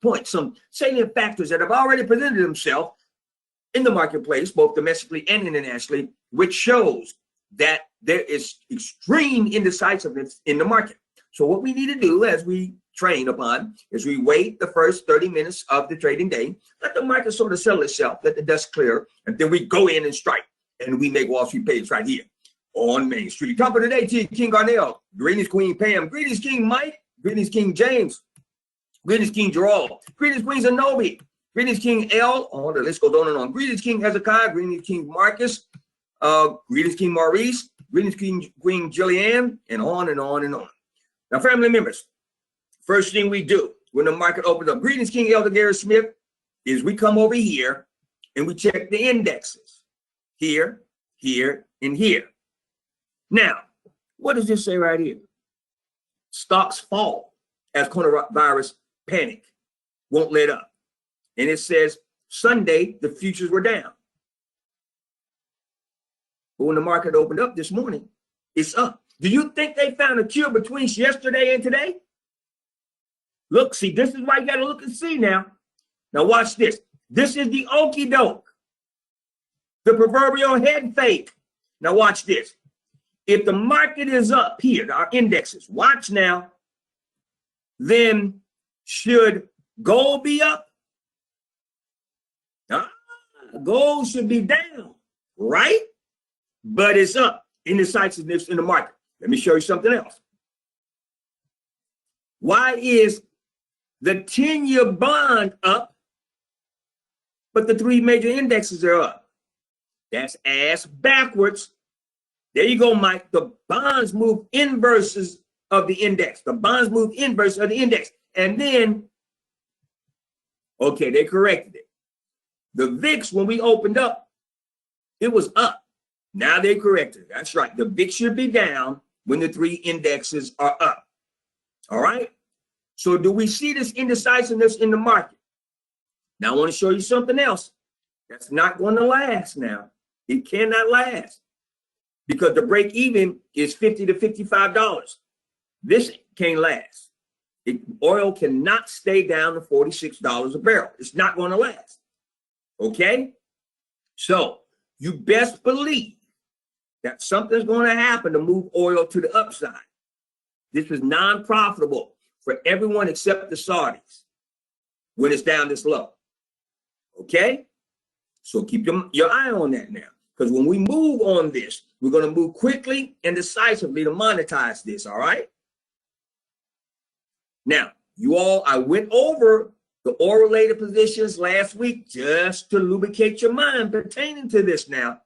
points, some salient factors that have already presented themselves in the marketplace, both domestically and internationally, which shows that there is extreme indecisiveness in the market. So what we need to do, as we train upon, is we wait the first 30 minutes of the trading day, let the market sort of settle itself, let the dust clear, and then we go in and strike. And we make Wall Street pays right here on Main Street. Top of the day to you, King Garnell. Greetings, Queen Pam. Greetings, King Mike. Greetings, King James. Greetings, King Gerald. Greetings, Queen Zenobi. Greetings, King L. Oh, the list goes on and on. Greetings, King Hezekiah. Greetings, King Marcus. Greetings, King Maurice. Greetings, Queen Jillian, and on and on and on. Now, family members, first thing we do when the market opens up, greetings, King Elder Gary Smith, is we come over here and we check the indexes. Here, here, and here. Now, what does this say right here? Stocks fall as coronavirus panic won't let up. And it says Sunday, the futures were down. But when the market opened up this morning, it's up. Do you think they found a cure between yesterday and today? Look, see, this is why you got to look and see now. Now watch this. This is the okie doke. The proverbial head fake. Now watch this. If the market is up here, our indexes, watch now, then should gold be up? Gold should be down, right? But it's up. Indecisiveness in the market. Let me show you something else. Why is the 10-year bond up, but the three major indexes are up? That's ass backwards. There you go, Mike. The bonds move inverses of the index. The bonds move inverse of the index. And then, okay, they corrected it. The VIX, when we opened up, it was up. Now they corrected it. That's right. The VIX should be down when the three indexes are up. All right? So do we see this indecisiveness in the market? Now I want to show you something else that's not going to last now. It cannot last because the break even is $50 to $55. This can't last. Oil cannot stay down to $46 a barrel. It's not going to last. Okay? So you best believe that something's going to happen to move oil to the upside. This is non-profitable for everyone except the Saudis when it's down this low. Okay? So keep your eye on that now. Because when we move on this, we're going to move quickly and decisively to monetize this, all right? Now, you all, I went over the oil-related positions last week just to lubricate your mind pertaining to this now.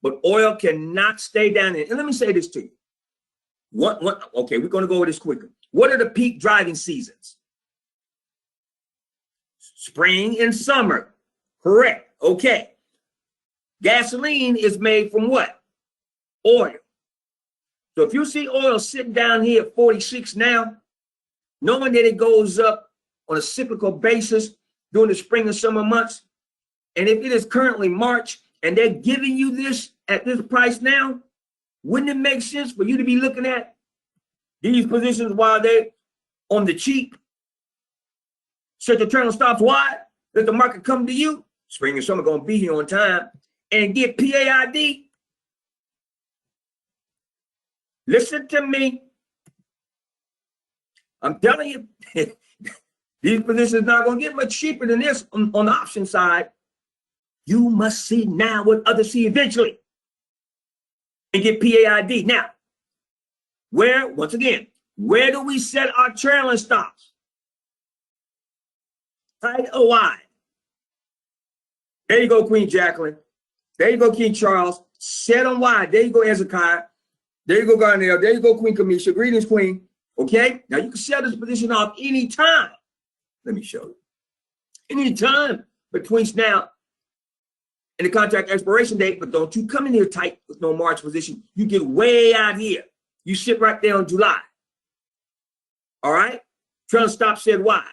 But oil cannot stay down there. And let me say this to you. Okay, we're going to go over this quicker. What are the peak driving seasons? Spring and summer. Correct. Okay. Gasoline is made from what? Oil. So if you see oil sitting down here at 46 now, knowing that it goes up on a cyclical basis during the spring and summer months, and if it is currently March and they're giving you this at this price now, wouldn't it make sense for you to be looking at these positions while they're on the cheap? Set the terminal stops wide, let the market come to you. Spring and summer going to be here on time. And get PAID. Listen to me. I'm telling you, these positions not going to get much cheaper than this on the option side. You must see now what others see eventually and get PAID. Now, once again, where do we set our trailing stops? Tight or wide? There you go, Queen Jacqueline. There you go, King Charles. Set them wide. There you go, Hezekiah. There you go, Garnell. There you go, Queen Kamisha. Greetings, Queen. Okay? Now, you can sell this position off anytime. Let me show you. Anytime between now and the contract expiration date, but don't you come in here tight with no March position. You get way out here. You sit right there on July. All right? Trailing stop said wide.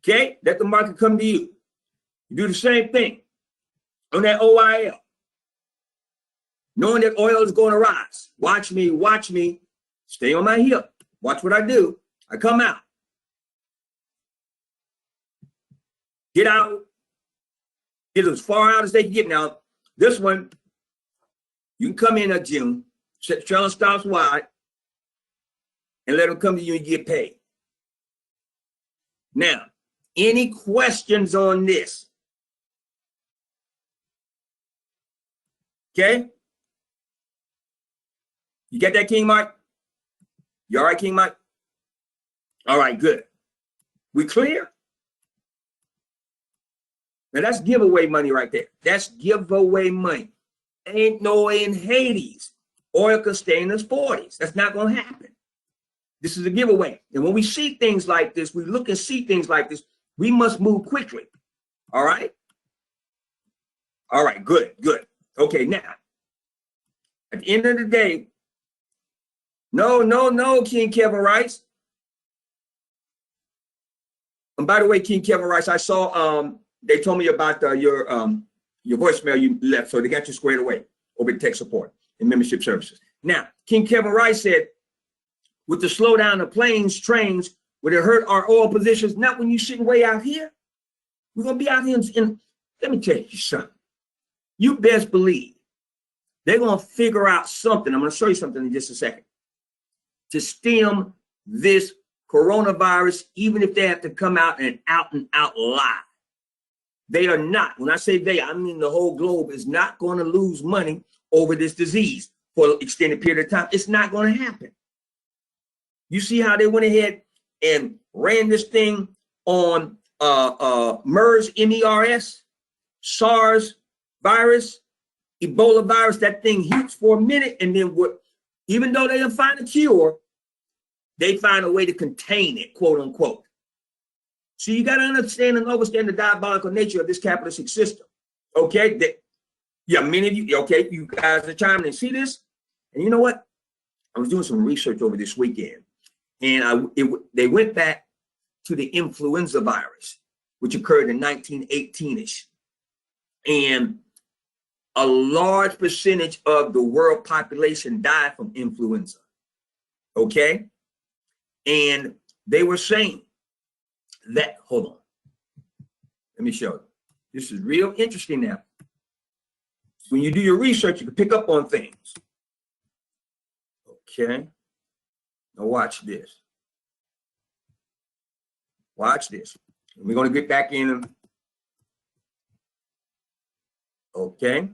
Okay? Let the market come to you. You do the same thing on that OIL. Knowing that oil is going to rise. Watch me. Stay on my hip. Watch what I do. I come out. Get out, get as far out as they can get. Now, this one, you can come in at June, set the trailer stops wide, and let them come to you and get paid. Now, any questions on this? Okay? You get that, King Mike? You all right, King Mike? All right, good. We clear? Now that's giveaway money right there. That's giveaway money. Ain't no way in Hades oil could stay in the 40s. That's not going to happen. This is a giveaway. And when we see things like this, we look and see things like this, we must move quickly. All right? All right, good, good. Okay, now, at the end of the day, no, King Kevin Rice. And by the way, King Kevin Rice, I saw they told me about your voicemail you left, so they got you squared away over at tech support and membership services. Now, King Kevin Rice said, with the slowdown of planes, trains, would it hurt our oil positions? Not when you're sitting way out here. We're gonna be out here in let me tell you something. You best believe they're gonna figure out something. I'm gonna show you something in just a second to stem this coronavirus, even if they have to come out and out lie. They are not. When I say they, I mean the whole globe is not going to lose money over this disease for an extended period of time. It's not going to happen. You see how they went ahead and ran this thing on MERS, MERS, SARS virus, Ebola virus. That thing hits for a minute, and then what? Even though they don't find a cure, they find a way to contain it, quote unquote. So you got to understand and understand the diabolical nature of this capitalistic system. Okay? Yeah, many of you, okay, you guys are chiming in. See this? And you know what? I was doing some research over this weekend, and they went back to the influenza virus, which occurred in 1918-ish. And a large percentage of the world population died from influenza. Okay? And they were saying that, hold on, let me show you. This is real interesting now. When you do your research, you can pick up on things. Okay, now watch this. Watch this. We're going to get back in. Okay.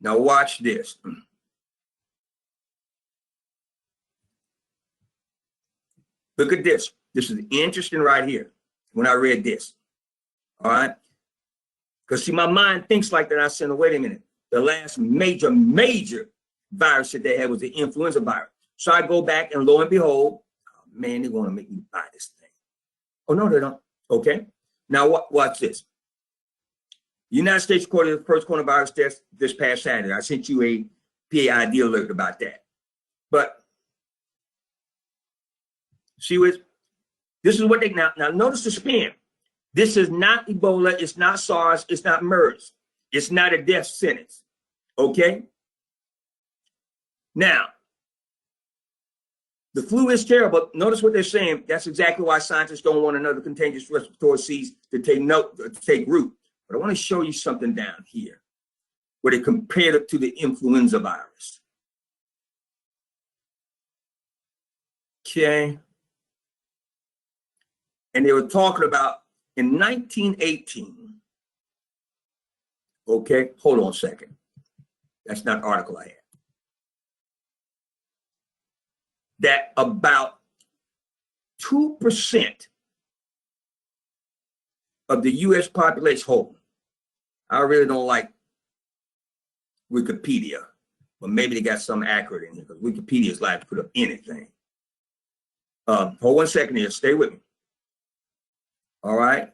Now watch this. Look at this. This is interesting right here when I read this. All right. Because see, my mind thinks like that. I said, wait a minute. The last major virus that they had was the influenza virus. So I go back and lo and behold, oh, man, they're going to make me buy this thing. Oh, no, they don't. Okay. Now watch this. The United States recorded the first coronavirus death this past Saturday. I sent you a PAID alert about that. But see what this is what they now notice the spin. This is not Ebola, it's not SARS, it's not MERS, it's not a death sentence. Okay? Now, the flu is terrible. Notice what they're saying. That's exactly why scientists don't want another contagious respiratory disease to take root. But I want to show you something down here where they compared it to the influenza virus. Okay. And they were talking about in 1918. Okay, hold on a second. That's not the article I had. That about 2% of the U.S. population, hold on. I really don't like Wikipedia, but maybe they got something accurate in here because Wikipedia is like to put up anything. Hold 1 second here. Stay with me. All right.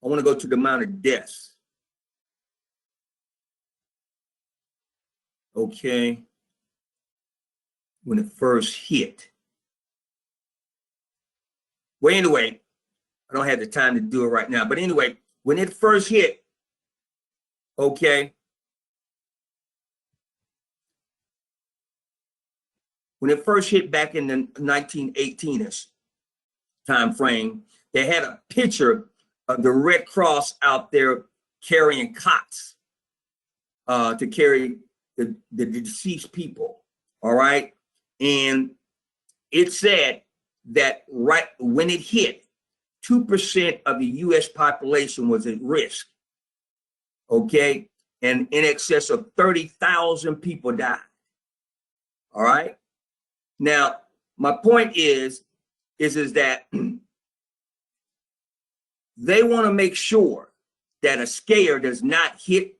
I want to go to the amount of deaths. Okay. When it first hit. Well, anyway, I don't have the time to do it right now. But anyway, when it first hit, okay. When it first hit back in the 1918-ish, time frame, they had a picture of the Red Cross out there carrying cots to carry the deceased people. All right. And it said that right when it hit, 2% of the US population was at risk. Okay. And in excess of 30,000 people died. All right. Now, my point is that they want to make sure that a scare does not hit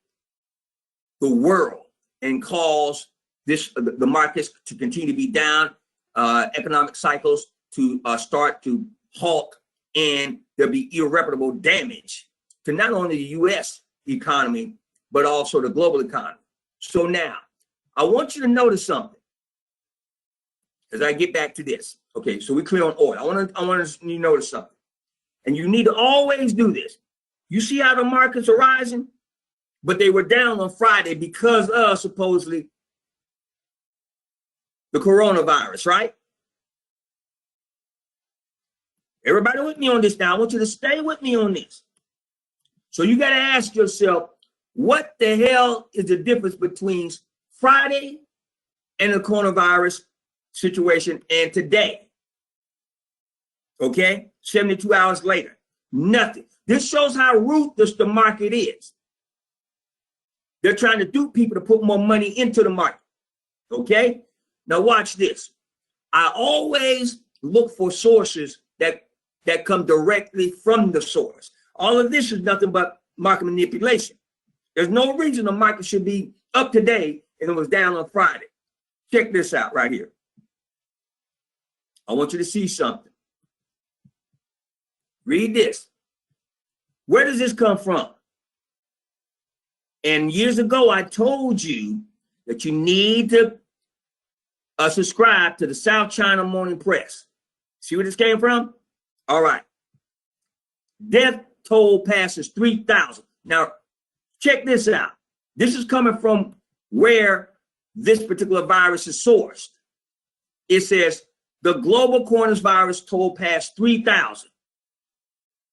the world and cause the markets to continue to be down, economic cycles to start to halt, and there'll be irreparable damage to not only the U.S. economy, but also the global economy. So now, I want you to notice something as I get back to this. Okay, so we're clear on oil. I want you to notice something. And you need to always do this. You see how the markets are rising, but they were down on Friday because of supposedly the coronavirus, right? Everybody with me on this now. I want you to stay with me on this. So you got to ask yourself, what the hell is the difference between Friday and the coronavirus situation and today? Okay, 72 hours later, nothing. This shows how ruthless the market is. They're trying to dupe people to put more money into the market. Okay, now watch this. I always look for sources that come directly from the source. All of this is nothing but market manipulation. There's no reason the market should be up today and it was down on Friday. Check this out right here. I want you to see something. Read this. Where does this come from? And years ago, I told you that you need to subscribe to the South China Morning Press. See where this came from? All right. Death toll passes 3,000. Now, check this out. This is coming from where this particular virus is sourced. It says the global coronavirus toll passed 3,000.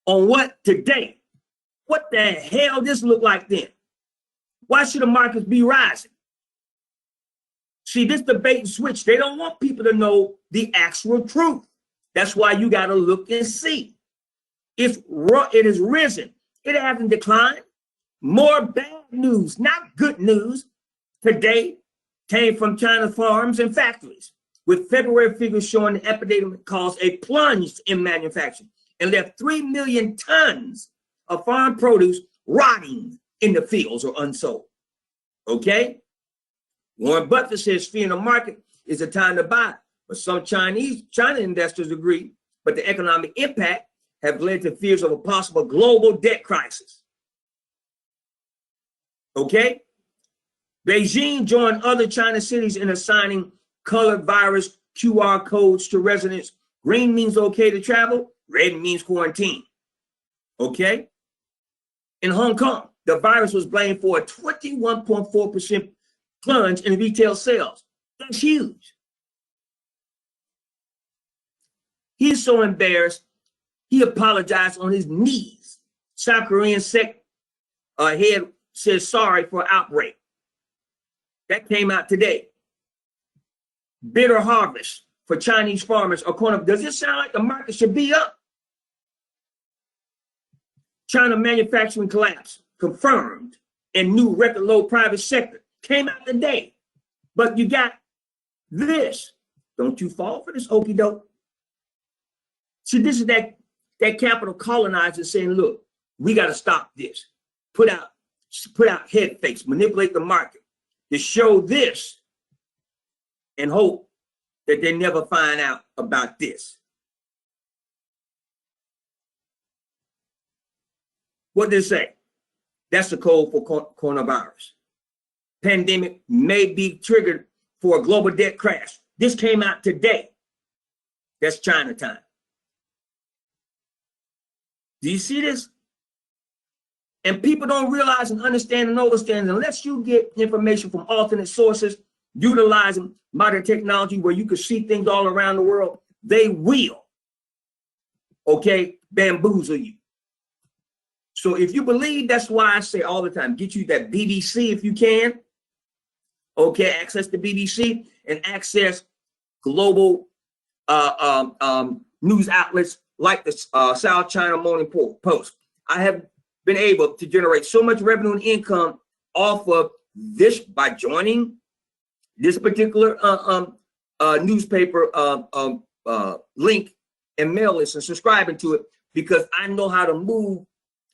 On what? Today. What the hell this look like then? Why should the markets be rising? See, this debate and switch, they don't want people to know the actual truth. That's why you got to look and see. It is risen. It hasn't declined. More bad news, not good news, today came from China's farms and factories, with February figures showing the epidemic caused a plunge in manufacturing and left 3 million tons of farm produce rotting in the fields or unsold. Okay? Warren Buffett says fear in the market is a time to buy, but some China investors agree, but the economic impact have led to fears of a possible global debt crisis. Okay? Beijing joined other China cities in assigning colored virus QR codes to residents. Green means okay to travel, red means quarantine. Okay? In Hong Kong, the virus was blamed for a 21.4% plunge in retail sales. That's huge. He's so embarrassed, he apologized on his knees. South Korean head says sorry for outbreak. That came out today. Bitter harvest for Chinese farmers. Does it sound like the market should be up? China manufacturing collapse confirmed and new record low private sector came out today. But you got this. Don't you fall for this okie doke. See, this is that capital colonizer saying, look, we got to stop this. Put out head fakes, manipulate the market to show this and hope that they never find out about this. What did it say? That's the code for coronavirus. Pandemic may be triggered for a global debt crash. This came out today. That's China time. Do you see this? And people don't realize and understand and understand unless you get information from alternate sources, utilizing modern technology where you can see things all around the world, they will okay, bamboozle you. So if you believe, that's why I say all the time, get you that BBC if you can. Okay, access the BBC and access global news outlets like the South China Morning Post. I have been able to generate so much revenue and income off of this by joining this particular newspaper link and mail list and subscribing to it, because I know how to move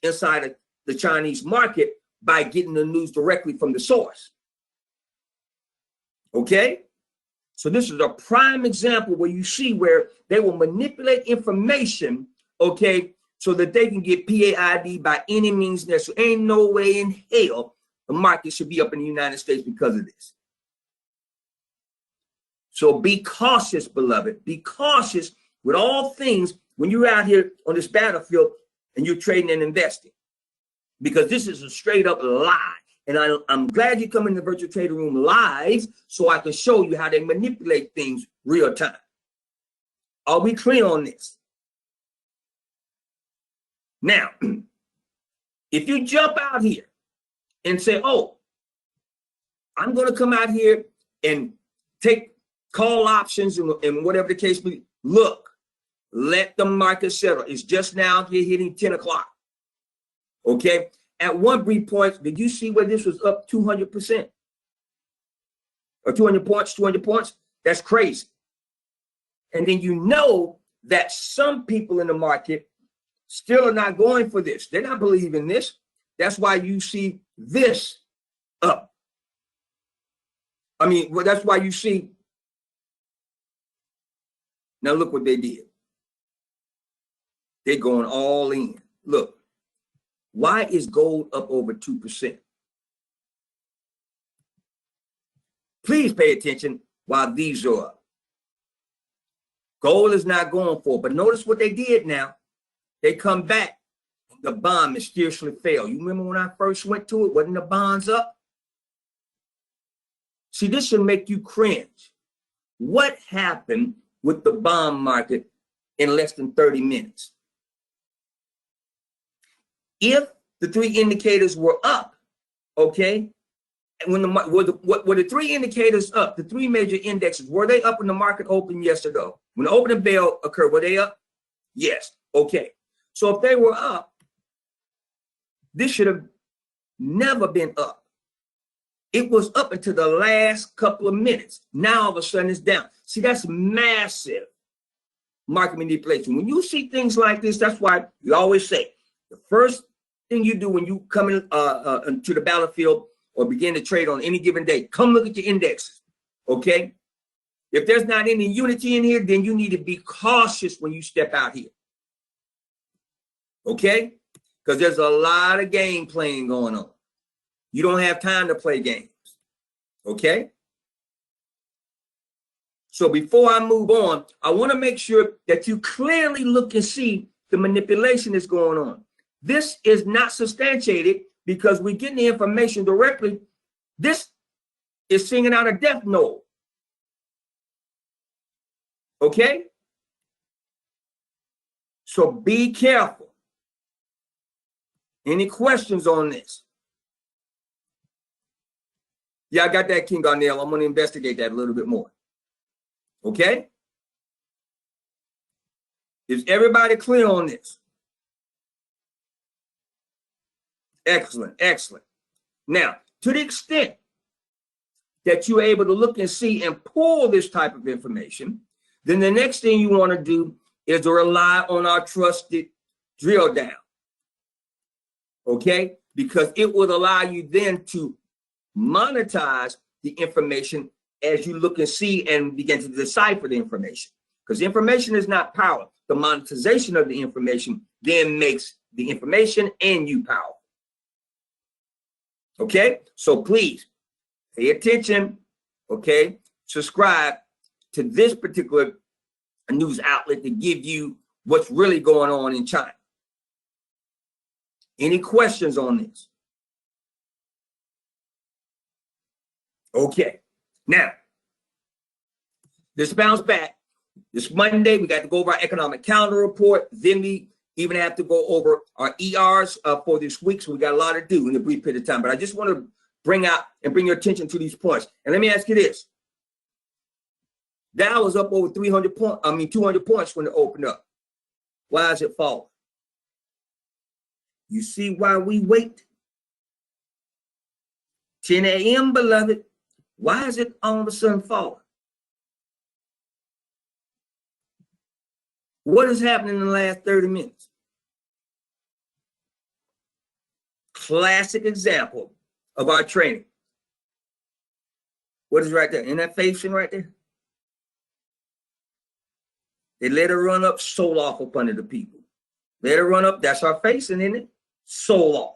inside of the Chinese market by getting the news directly from the source. Okay? So this is a prime example where you see where they will manipulate information, okay, so that they can get PAID by any means necessary. Ain't no way in hell the market should be up in the United States because of this. So be cautious, beloved. Be cautious with all things when you're out here on this battlefield and you're trading and investing, because this is a straight up lie. And I'm glad you come in the virtual trading room live so I can show you how they manipulate things real time. Are we clear on this? Now, if you jump out here and say, oh, I'm going to come out here and take call options and whatever the case be, look, let the market settle. It's just now here hitting 10 o'clock. Okay. At one brief point, did you see where this was up 200%? Or 200 points, 200 points? That's crazy. And then you know that some people in the market still are not going for this. They're not believing this. That's why you see this up. I mean, well, that's why you see. Now look what they did. They're going all in. Look. Why is gold up over 2%? Please pay attention while these are up. Gold is not going for it, but notice what they did now. They come back. The bond mysteriously fell. You remember when I first went to it? Wasn't the bonds up? See, this should make you cringe. What happened with the bond market in less than 30 minutes? If the three indicators were up, okay, and when were the three indicators up, the three major indexes, were they up when the market opened? Yes or no? When the opening bell occurred, were they up? Yes. Okay. So if they were up, this should have never been up. It was up until the last couple of minutes. Now all of a sudden it's down. See, that's massive market manipulation. When you see things like this, that's why we always say, the first thing you do when you come in to the battlefield or begin to trade on any given day, come look at your indexes, okay? If there's not any unity in here, then you need to be cautious when you step out here, okay? Because there's a lot of game playing going on. You don't have time to play games, okay? So before I move on, I want to make sure that you clearly look and see the manipulation that's going on. This is not substantiated because we're getting the information directly. This is singing out a death knell. Okay? So be careful. Any questions on this? Yeah, I got that, King Garnell. I'm going to investigate that a little bit more. Okay? Is everybody clear on this? Excellent, excellent. Now, to the extent that you're able to look and see and pull this type of information, then the next thing you want to do is to rely on our trusted drill down. Okay? Because it would allow you then to monetize the information as you look and see and begin to decipher the information. Because information is not power. The monetization of the information then makes the information and you powerful. Okay, so please pay attention, okay? Subscribe to this particular news outlet to give you what's really going on in China. Any questions on this? Okay, now, this bounce back This Monday, we got to go over our economic calendar report. Then we even have to go over our ERs for this week. So we got a lot to do in a brief period of time. But I just want to bring your attention to these points. And let me ask you this. Dow was up over 200 points when it opened up. Why is it falling? You see why we wait? 10 a.m., beloved. Why is it all of a sudden falling? What has happened in the last 30 minutes? Classic example of our training. What is right there? In that facing right there? They let her run up, sold off up under the people. Let her run up, that's our facing, isn't it? Sold off.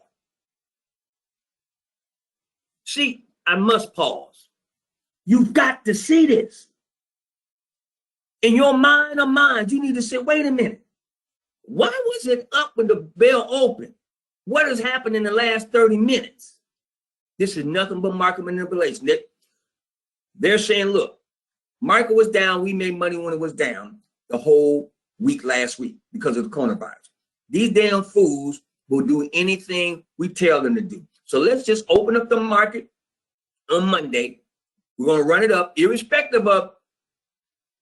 See, I must pause. You've got to see this. In your mind or mind, you need to say, wait a minute. Why was it up when the bell opened? What has happened in the last 30 minutes? This is nothing but market manipulation. They're saying, look, market was down. We made money when it was down the whole week last week because of the coronavirus. These damn fools will do anything we tell them to do. So let's just open up the market on Monday. We're going to run it up irrespective of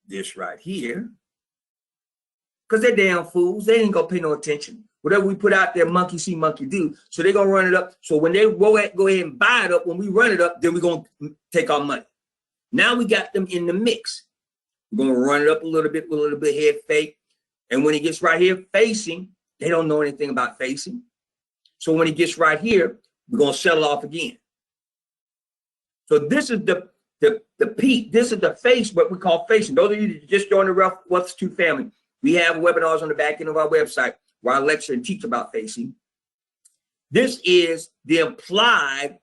this right here. Because they're damn fools. They ain't going to pay no attention. Whatever we put out there, monkey see, monkey do. So they're going to run it up. So when they go ahead and buy it up, when we run it up, then we're going to take our money. Now we got them in the mix. We're going to run it up a little bit with a little bit head fake. And when it gets right here facing, they don't know anything about facing. So when it gets right here, we're going to settle off again. So this is the peak. This is the face, what we call facing. Those of you that just joined the Wealth Institute family, we have webinars on the back end of our website where I lecture and teach about facing. This is the implied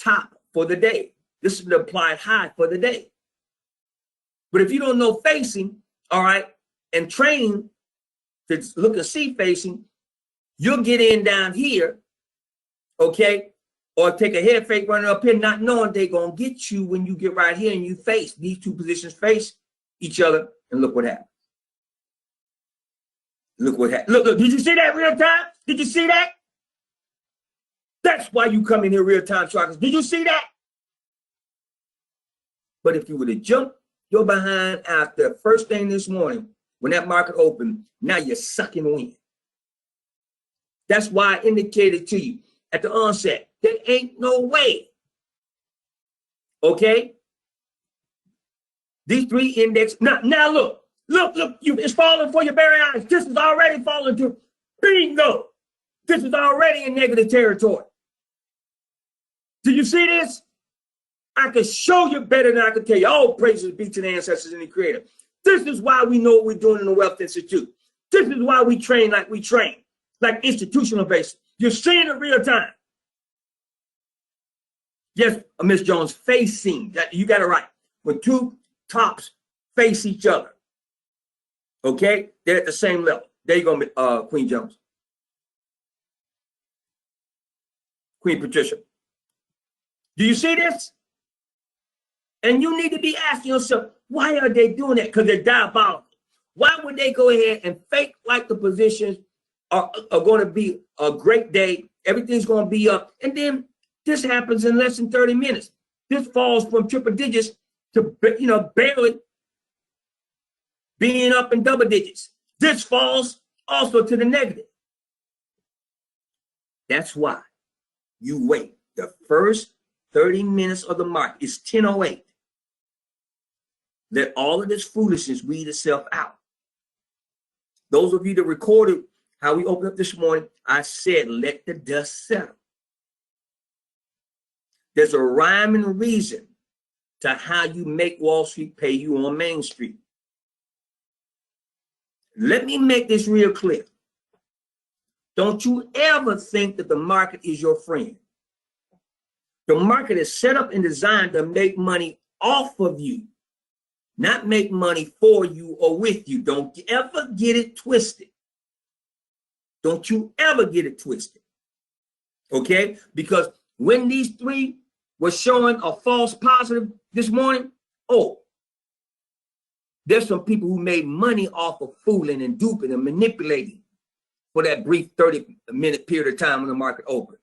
top for the day. This is the implied high for the day. But if you don't know facing, all right, and train to look and see facing, you'll get in down here, okay, or take a head fake running up here, not knowing they're going to get you when you get right here and you face. These two positions face each other, and look what happens. Look what happened. Look, did you see that real time? Did you see that? That's why you come in here real time, Sharkers. Did you see that? But if you would have jumped your behind out the first thing this morning, when that market opened, now you're sucking wind. That's why I indicated to you at the onset, there ain't no way. Okay? These three index, now look, it's falling for your very eyes. This is already falling to bingo. This is already in negative territory. Do you see this? I can show you better than I can tell you. All praises be to the ancestors and the creator. This is why we know what we're doing in the Wealth Institute. This is why we train like we train, like institutional basis. You're seeing it real time. Yes, Miss Jones, facing. You got it right. When two tops face each other, okay, they're at the same level. There you go, Queen Jones. Queen Patricia. Do you see this? And you need to be asking yourself, why are they doing that? Because they're diabolical. Why would they go ahead and fake like the positions are going to be a great day? Everything's going to be up. And then this happens in less than 30 minutes. This falls from triple digits to, barely being up in double digits. This falls also to the negative. That's why you wait. The first 30 minutes of the market is 10:08. Let all of this foolishness weed itself out. Those of you that recorded how we opened up this morning, I said, let the dust settle. There's a rhyme and reason to how you make Wall Street pay you on Main Street. Let me make this real clear. Don't you ever think that the market is your friend. The market is set up and designed to make money off of you, not make money for you or with you. Don't ever get it twisted. Don't you ever get it twisted. Okay? Because when these three were showing a false positive this morning, There's some people who made money off of fooling and duping and manipulating for that brief 30-minute period of time when the market opened.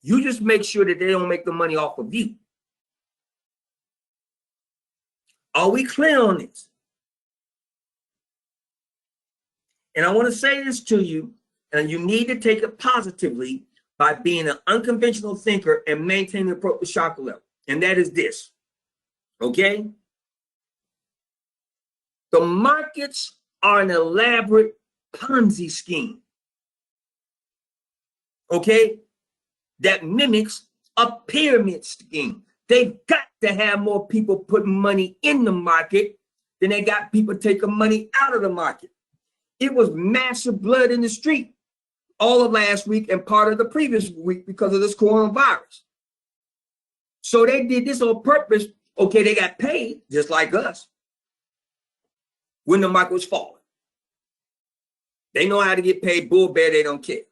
You just make sure that they don't make the money off of you. Are we clear on this? And I want to say this to you, and you need to take it positively by being an unconventional thinker and maintaining the appropriate chakra level. And that is this, okay? The markets are an elaborate Ponzi scheme, okay, that mimics a pyramid scheme. They've got to have more people putting money in the market than they got people taking money out of the market. It was massive blood in the street all of last week and part of the previous week because of this coronavirus. So they did this on purpose. Okay, they got paid just like us when the market was falling. They know how to get paid. Bull bear, they don't care.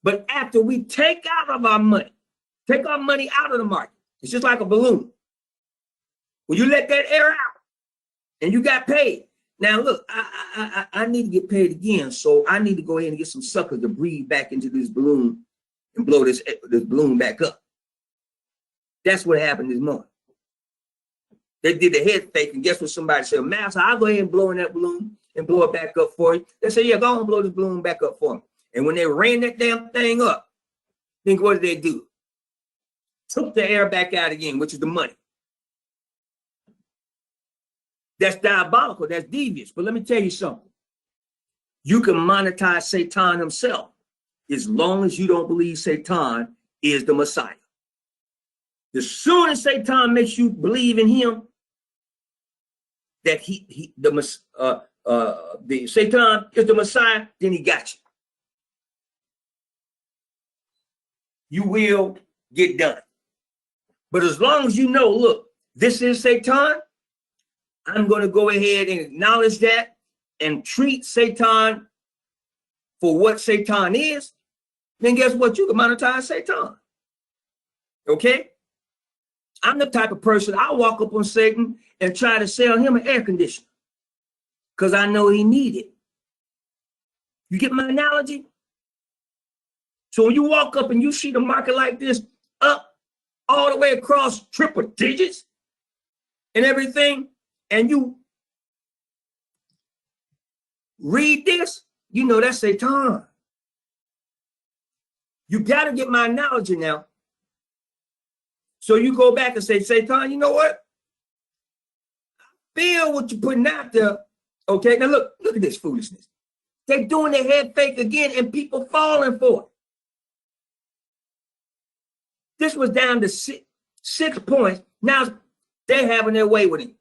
But after we take out of our money, take our money out of the market, it's just like a balloon. When you let that air out and you got paid. Now, look, I need to get paid again, so I need to go ahead and get some suckers to breathe back into this balloon and blow this balloon back up. That's what happened this morning. They did the head fake, and guess what somebody said? Master, I'll go ahead and blow in that balloon and blow it back up for you. They said, yeah, go on and blow this balloon back up for me. And when they ran that damn thing up, think what did they do? Took the air back out again, which is the money. That's diabolical. That's devious. But let me tell you something. You can monetize Satan himself as long as you don't believe Satan is the Messiah. As soon as Satan makes you believe in him, that the Satan is the Messiah, then he got you. You will get done. But as long as you know, look, this is Satan, I'm going to go ahead and acknowledge that and treat Satan for what Satan is, then guess what? You can monetize Satan. Okay? I'm the type of person, I'll walk up on Satan and try to sell him an air conditioner because I know he needs it. You get my analogy? So when you walk up and you see the market like this, up all the way across triple digits and everything, and you read this, you know that's Satan. You got to get my analogy now. So you go back and say, Satan, you know what? I feel what you're putting out there. Okay, now look at this foolishness. They're doing the head fake again and people falling for it. This was down to six points. Now they're having their way with it.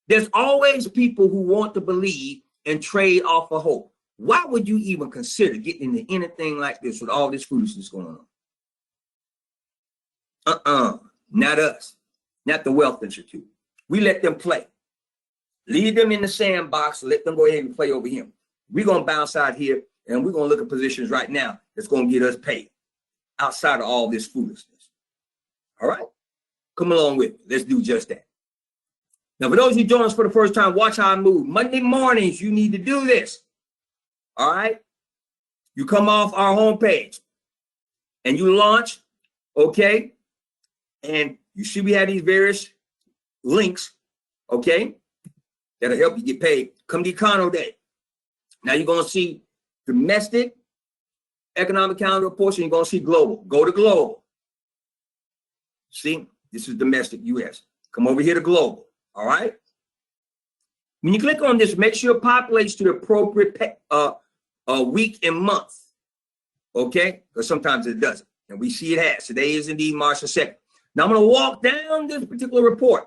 There's always people who want to believe and trade off of hope. Why would you even consider getting into anything like this with all this foolishness going on? Not us. Not the Wealth Institute. We let them play. Leave them in the sandbox. Let them go ahead and play over here. We're going to bounce out here and we're going to look at positions right now that's going to get us paid outside of all this foolishness. All right? Come along with me. Let's do just that. Now, for those who join us for the first time, watch how I move. Monday mornings, you need to do this. All right? You come off our homepage and you launch, okay? And you see we have these various links, okay, that'll help you get paid. Come to Econoday. Now you're going to see domestic economic calendar reports, and you're going to see global. Go to global. See, this is domestic U.S. Come over here to global. All right. When you click on this, make sure it populates to the appropriate week and month. Okay, because sometimes it doesn't, and we see it has. Today is indeed March the 2nd. Now I'm going to walk down this particular report.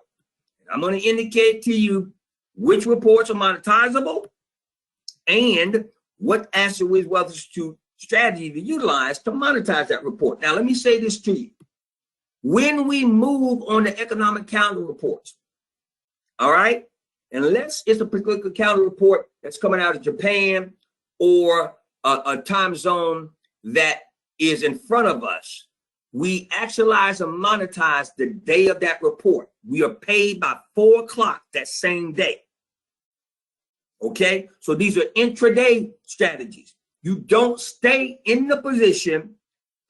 I'm going to indicate to you which reports are monetizable and what asset wealth institute strategy to utilize to monetize that report. Now, let me say this to you. When we move on the economic calendar reports, all right, unless it's a particular calendar report that's coming out of Japan or a time zone that is in front of us, We actualize and monetize the day of that report. We are paid by 4 o'clock that same day. Okay, so these are intraday strategies. You don't stay in the position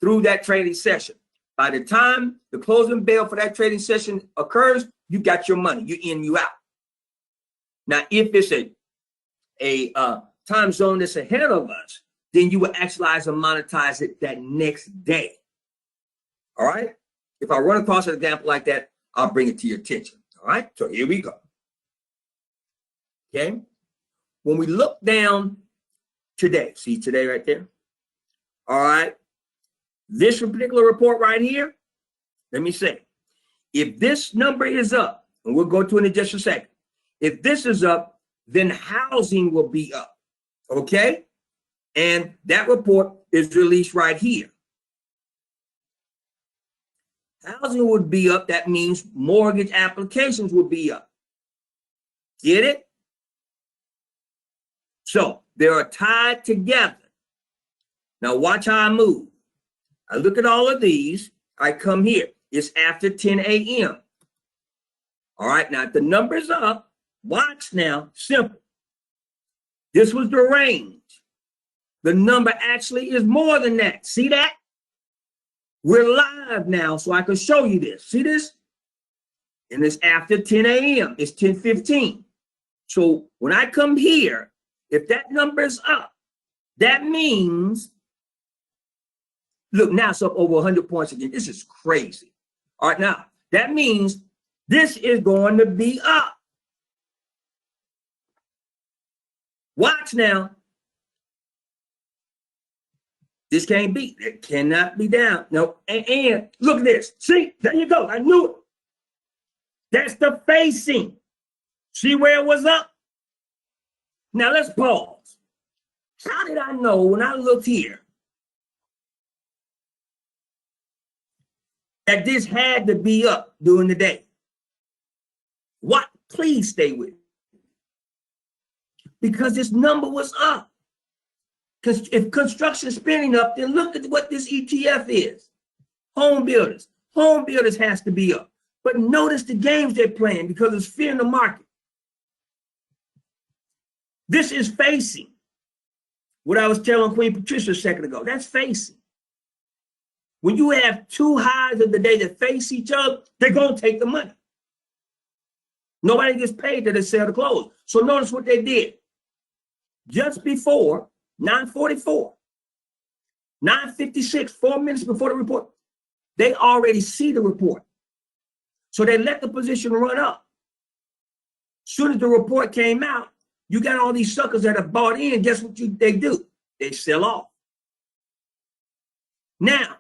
through that trading session. By the time the closing bell for that trading session occurs, you got your money. You in, you out. Now, if it's a time zone that's ahead of us, then you will actualize and monetize it that next day. All right? If I run across an example like that, I'll bring it to your attention. All right? So here we go. Okay? When we look down today, see today right there? All right? This particular report right here, let me say, if this number is up, and we'll go to it in just a second. If this is up, then housing will be up. Okay? And that report is released right here. Housing would be up. That means mortgage applications will be up. Get it? So they are tied together. Now watch how I move. I look at all of these. I come here. It's after 10 a.m. All right. Now if the number's up, watch now. Simple. This was the range. The number actually is more than that. See that? We're live now, so I can show you this. See this? And it's after 10 a.m. It's 10:15. So when I come here, if that number is up, that means, look, now it's up over 100 points again. This is crazy. All right, now, that means this is going to be up. Watch now. This can't be. It cannot be down. No, and look at this. See, there you go. I knew it. That's the facing. See where it was up? Now let's pause. How did I know when I looked here that this had to be up during the day? What? Please stay with me. Because this number was up. Because if construction is spinning up, then look at what this ETF is. Home builders. Home builders has to be up. But notice the games they're playing because it's fear in the market. This is facing. What I was telling Queen Patricia a second ago, that's facing. When you have two highs of the day that face each other, they're going to take the money. Nobody gets paid till they sell the clothes. So notice what they did. Just before 9:44, 9:56, 4 minutes before the report, they already see the report. So they let the position run up. Soon as the report came out, you got all these suckers that have bought in. Guess what they do? They sell off. Now,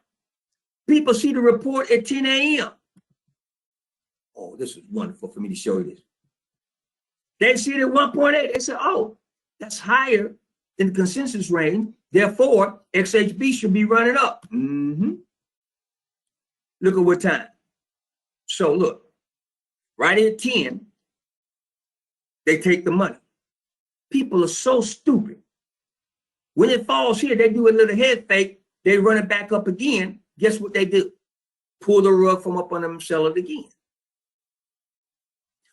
people see the report at 10 a.m. Oh, this is wonderful for me to show you this. They see it at 1.8. They say, oh, that's higher than the consensus range. Therefore, XHB should be running up. Look at what time. So look, right at 10, they take the money. People are so stupid. When it falls here, they do a little head fake. They run it back up again. Guess what they do? Pull the rug from up under them, sell it again.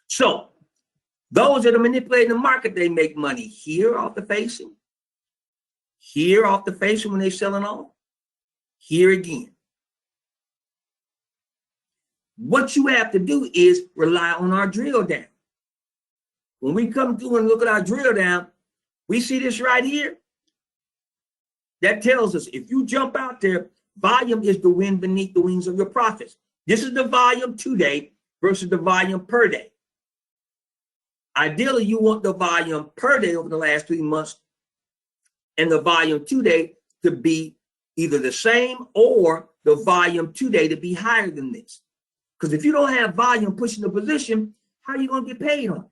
So those that are manipulating the market, they make money here off the facing, here off the facing when they're selling off, here again. What you have to do is rely on our drill down. When we come through and look at our drill down, we see this right here. That tells us if you jump out there, volume is the wind beneath the wings of your profits. This is the volume today versus the volume per day. Ideally, you want the volume per day over the last 3 months and the volume today to be either the same or the volume today to be higher than this. Because if you don't have volume pushing the position, how are you going to get paid on it?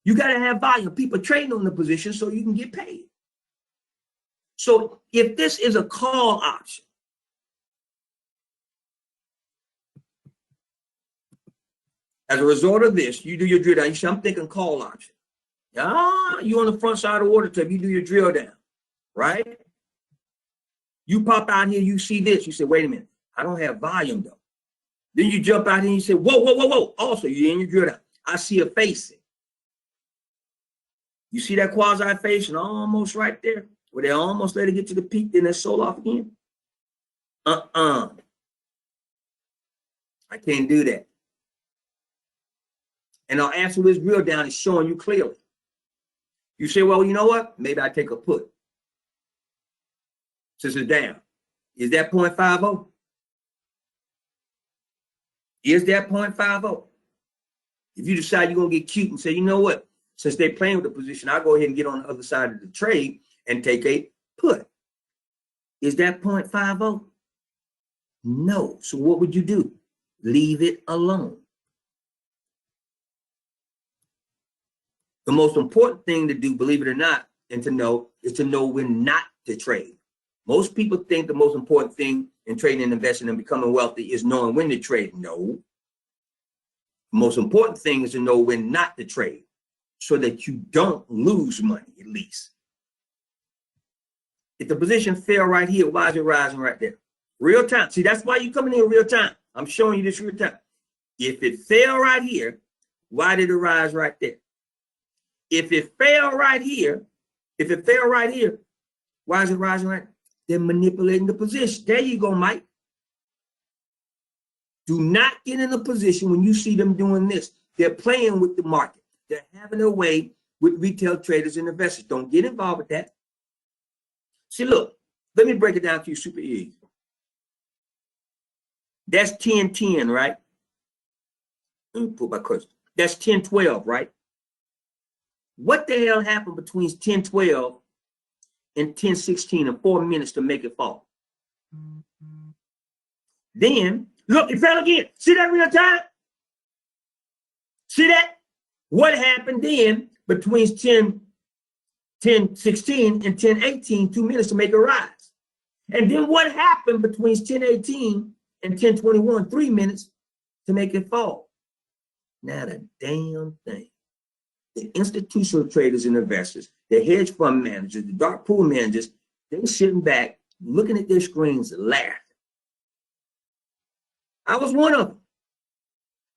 You got to have volume. People trading on the position so you can get paid. So if this is a call option, as a result of this, you do your drill down. You say, I'm thinking call option. You on the front side of the water tub, you do your drill down, right? You pop out here, you see this. You say, wait a minute, I don't have volume though. Then you jump out here and you say, whoa, whoa, whoa, whoa. Also, you're in your drill down. I see a facing. You see that quasi facing almost right there, where they almost let it get to the peak, then they sold off again? I can't do that. And our answer to this drill down is showing you clearly. You say, well, you know what? Maybe I take a put. Since it's down. Is that 0.50? Is that 0.50? If you decide you're going to get cute and say, you know what? Since they're playing with the position, I'll go ahead and get on the other side of the trade and take a put. Is that 0.50? No. So what would you do? Leave it alone. The most important thing to do, believe it or not, and to know, is to know when not to trade. Most people think the most important thing in trading and investing and becoming wealthy is knowing when to trade. No. The most important thing is to know when not to trade so that you don't lose money, at least. If the position fell right here, why is it rising right there? Real time. See, that's why you're coming in real time. I'm showing you this real time. If it fell right here, why did it rise right there? If it fell right here, why is it rising right there? They're manipulating the position. There you go, Mike. Do not get in a position when you see them doing this. They're playing with the market. They're having their way with retail traders and investors. Don't get involved with that. See, look, let me break it down to you super easy. That's 10-10, right? Let me put my cursor. That's 10-12, right? What the hell happened between 10-12 and 10-16 in 4 minutes to make it fall? Then, look, it fell again. See that real time? See that? What happened then between 10-16 and 10-18, 2 minutes to make it rise? And then what happened between 10-18 and 10-21, 3 minutes to make it fall? Not a damn thing. The institutional traders and investors, the hedge fund managers, the dark pool managers, they're sitting back, looking at their screens, laughing. I was one of them,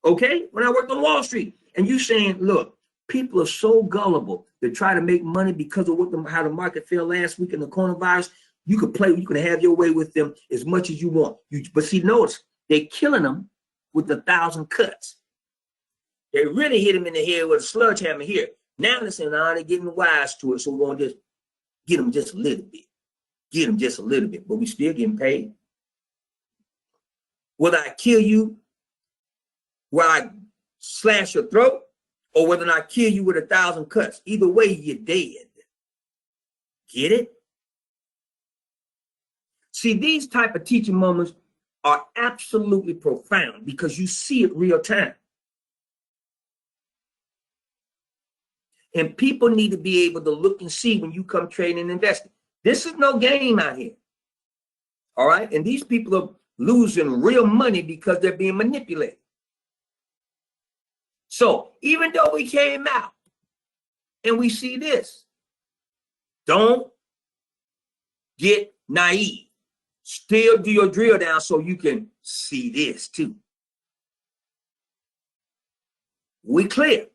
okay? When I worked on Wall Street. And you saying, look, people are so gullible to try to make money because of how the market fell last week in the coronavirus. You can play, you can have your way with them as much as you want. But see, notice, they're killing them with 1,000 cuts. They really hit him in the head with a sledgehammer here. Now they're saying, they're getting wise to it, so we're going to just get them just a little bit. Get them just a little bit, but we still getting paid. Whether I kill you, where I slash your throat, or whether I kill you with 1,000 cuts, either way, you're dead. Get it? See, these type of teaching moments are absolutely profound because you see it real time. And people need to be able to look and see when you come trading and investing. This is no game out here. All right? And these people are losing real money because they're being manipulated. So even though we came out and we see this, don't get naive. Still do your drill down so you can see this too. We clear.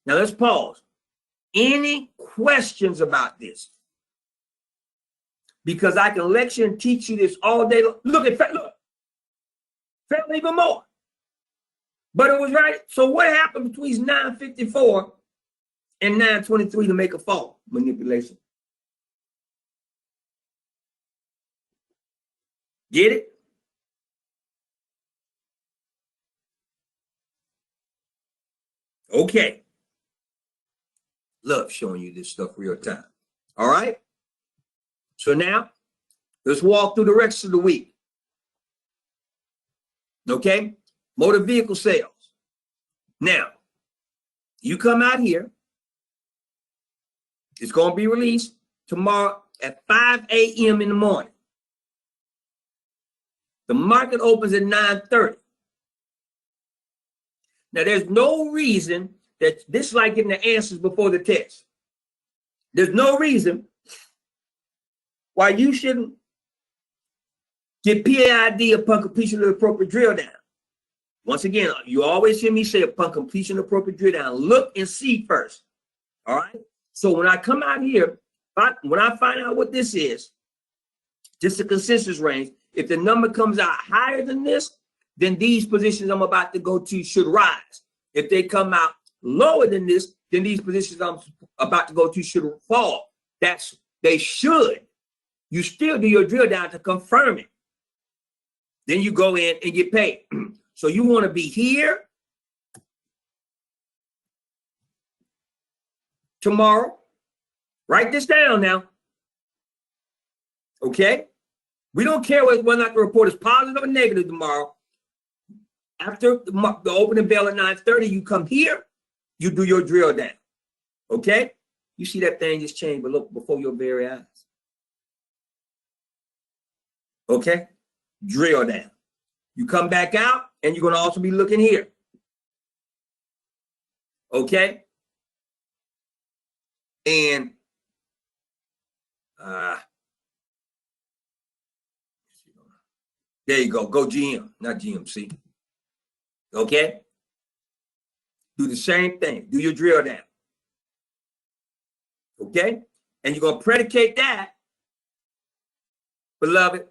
Now let's pause. Any questions about this? Because I can lecture and teach you this all day long. Look, fell even more. But it was right. So what happened between 9:54 and 9:23 to make a fall? Manipulation. Get it? Okay. Love showing you this stuff real time. All right? So now, let's walk through the rest of the week. Okay? Motor vehicle sales. Now, you come out here. It's going to be released tomorrow at 5 a.m. in the morning. The market opens at 9:30. Now, there's no reason that this is like getting the answers before the test. There's no reason why you shouldn't get PAID upon completion of the appropriate drill down. Once again, you always hear me say upon completion of appropriate drill down, look and see first. All right. So when I come out here, when I find out what this is, just a consensus range, if the number comes out higher than this, then these positions I'm about to go to should rise. If they come out lower than this, then these positions I'm about to go to should fall. They should. You still do your drill down to confirm it. Then you go in and get paid. So you want to be here tomorrow. Write this down now. Okay? We don't care whether or not the report is positive or negative tomorrow. After the opening bell at 9:30, you come here, you do your drill down. Okay? You see that thing just change before your very eyes. Okay? Drill down. You come back out, and you're going to also be looking here. Okay? And there you go. Go GM, not GMC. Okay? Do the same thing. Do your drill down. Okay? And you're going to predicate that, beloved,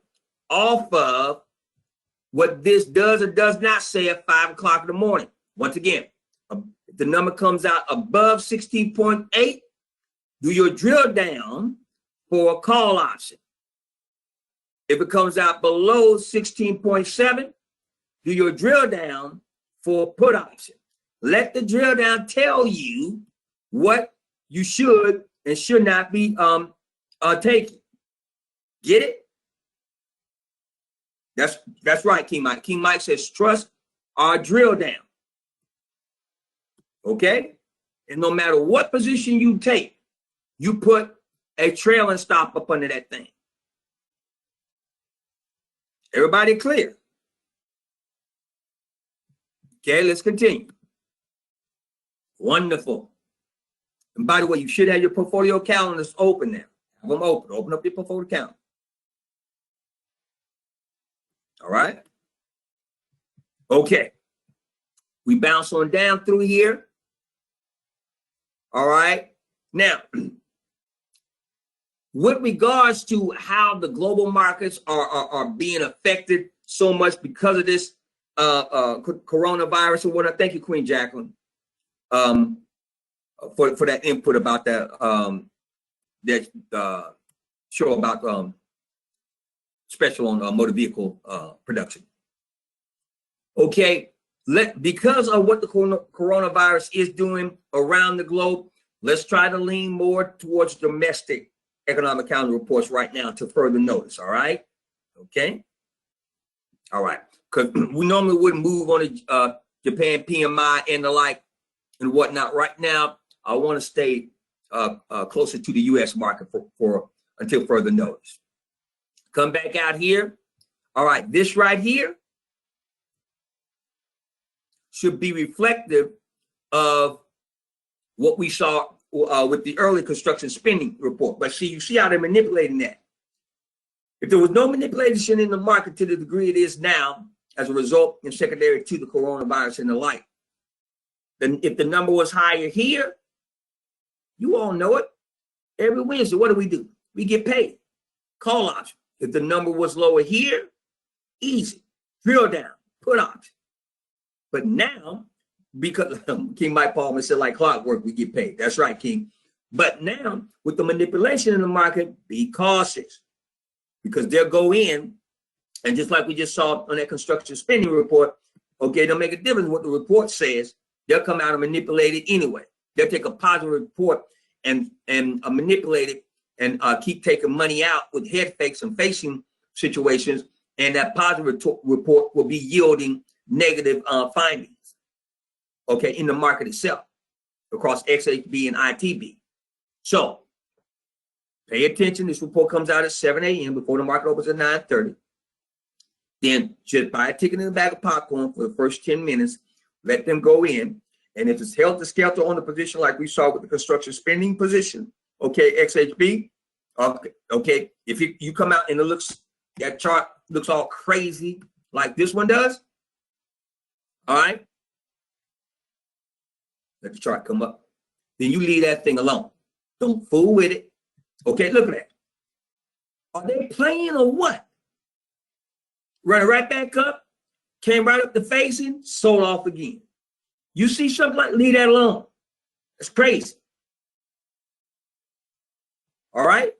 off of what this does or does not say at 5 o'clock in the morning. Once again, if the number comes out above 16.8, do your drill down for a call option. If it comes out below 16.7, do your drill down for a put option. Let the drill down tell you what you should and should not be taking. Get it? That's right, King Mike. King Mike says, trust our drill down. Okay? And no matter what position you take, you put a trailing stop up under that thing. Everybody clear? Okay, let's continue. Wonderful. And by the way, you should have your portfolio calendars open now. Have them open. Open up your portfolio calendar. All right. Okay. We bounce on down through here. All right. Now, with regards to how the global markets are being affected so much because of this coronavirus and whatnot. Thank you, Queen Jacqueline, for that input about that show about special on motor vehicle production. Okay, because of what the coronavirus is doing around the globe, let's try to lean more towards domestic economic calendar reports right now to further notice. All right, okay, all right, because we normally wouldn't move on to Japan PMI and the like and whatnot. Right now, I want to stay closer to the U.S. market for until further notice. Come back out here. All right, this right here should be reflective of what we saw with the early construction spending report. But see, you see how they're manipulating that. If there was no manipulation in the market to the degree it is now, as a result and secondary to the coronavirus and the like, then if the number was higher here, you all know it. Every Wednesday, what do? We get paid. Call option. If the number was lower here, easy. Drill down, put option. But now, because King Mike Palmer said like clockwork, we get paid. That's right, King. But now, with the manipulation in the market, be cautious. Because they'll go in, and just like we just saw on that construction spending report, okay, they'll make a difference what the report says. They'll come out and manipulate it anyway. They'll take a positive report and manipulate it and keep taking money out with head fakes and facing situations, and that positive report will be yielding negative findings, okay, in the market itself across XHB and ITB. So pay attention. This report comes out at 7 a.m. before the market opens at 9:30. Then just buy a ticket in the bag of popcorn for the first 10 minutes. Let them go in. And if it's helter-skelter on the position like we saw with the construction spending position, okay, XHB, Okay. If you come out and that chart looks all crazy like this one does, all right, let the chart come up. Then you leave that thing alone. Don't fool with it. Okay, look at that. Are they playing or what? Running right back up, came right up the facing, sold off again. You see something like, leave that alone. That's crazy. All right?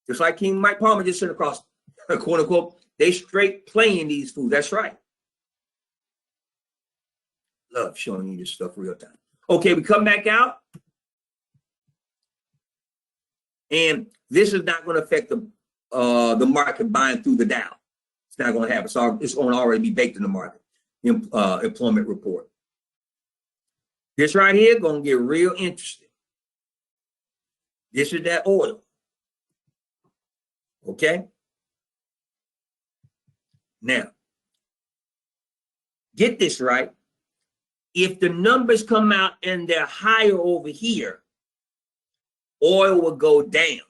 Just like King Mike Palmer just sent across, quote unquote, they straight playing these fools. That's right. Love showing you this stuff real time. Okay, we come back out. And this is not going to affect the market buying through the Dow. It's not going to happen. It's going to already be baked in the market. Employment report. This right here going to get real interesting. This is that oil. Okay? Now, get this right. If the numbers come out and they're higher over here, oil will go down.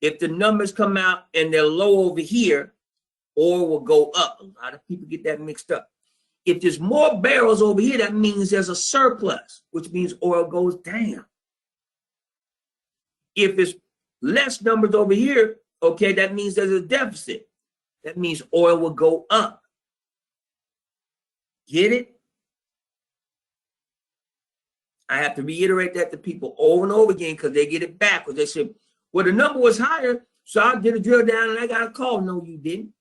If the numbers come out and they're low over here, oil will go up. A lot of people get that mixed up. If there's more barrels over here, that means there's a surplus, which means oil goes down. If it's less numbers over here, okay, that means there's a deficit. That means oil will go up. Get it? I have to reiterate that to people over and over again because they get it backwards. They say, well, the number was higher, so I did a drill down and I got a call. No, you didn't.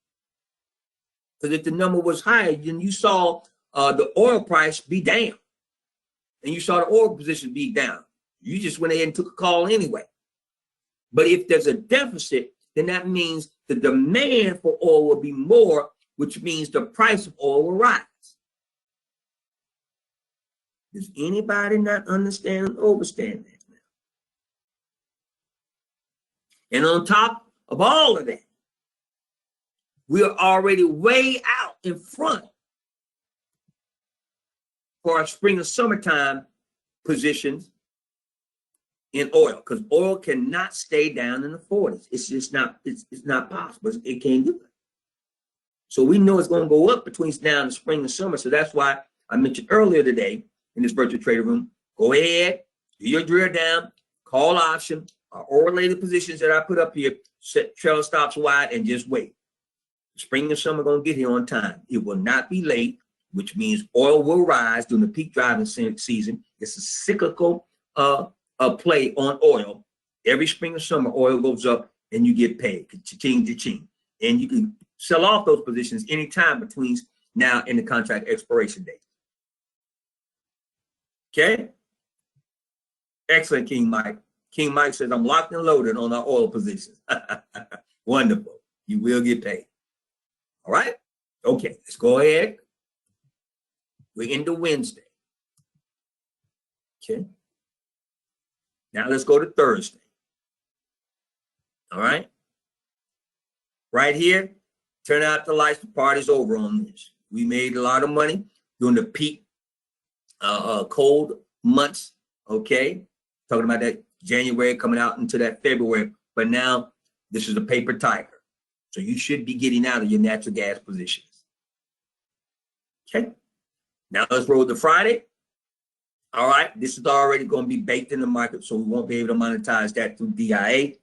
Because if the number was higher, then you saw the oil price be down. And you saw the oil position be down. You just went ahead and took a call anyway. But if there's a deficit, then that means the demand for oil will be more, which means the price of oil will rise. Does anybody not understand and understand that now? And on top of all of that, we are already way out in front for our spring and summertime positions in oil, because oil cannot stay down in the 40s. It's just not, it's not possible. It can't do it. So we know it's going to go up between now and spring and summer. So that's why I mentioned earlier today in this virtual trader room, go ahead, do your drill down, call option, or related positions that I put up here, set trailer stops wide and just wait. Spring and summer going to get here on time. It will not be late, which means oil will rise during the peak driving season. It's a cyclical play on oil. Every spring and summer, oil goes up and you get paid, cha-ching, cha-ching. And you can sell off those positions anytime between now and the contract expiration date. Okay? Excellent, King Mike. King Mike says, I'm locked and loaded on our oil positions. Wonderful. You will get paid. All right? Okay, let's go ahead. We're into Wednesday. Okay. Now let's go to Thursday. All right? Right here, turn out the lights, the party's over on this. We made a lot of money during the peak cold months, okay? Talking about that January coming out into that February, but now this is a paper tiger. So you should be getting out of your natural gas positions. Okay, now let's roll to Friday. All right, this is already going to be baked in the market, so we won't be able to monetize that through DIA.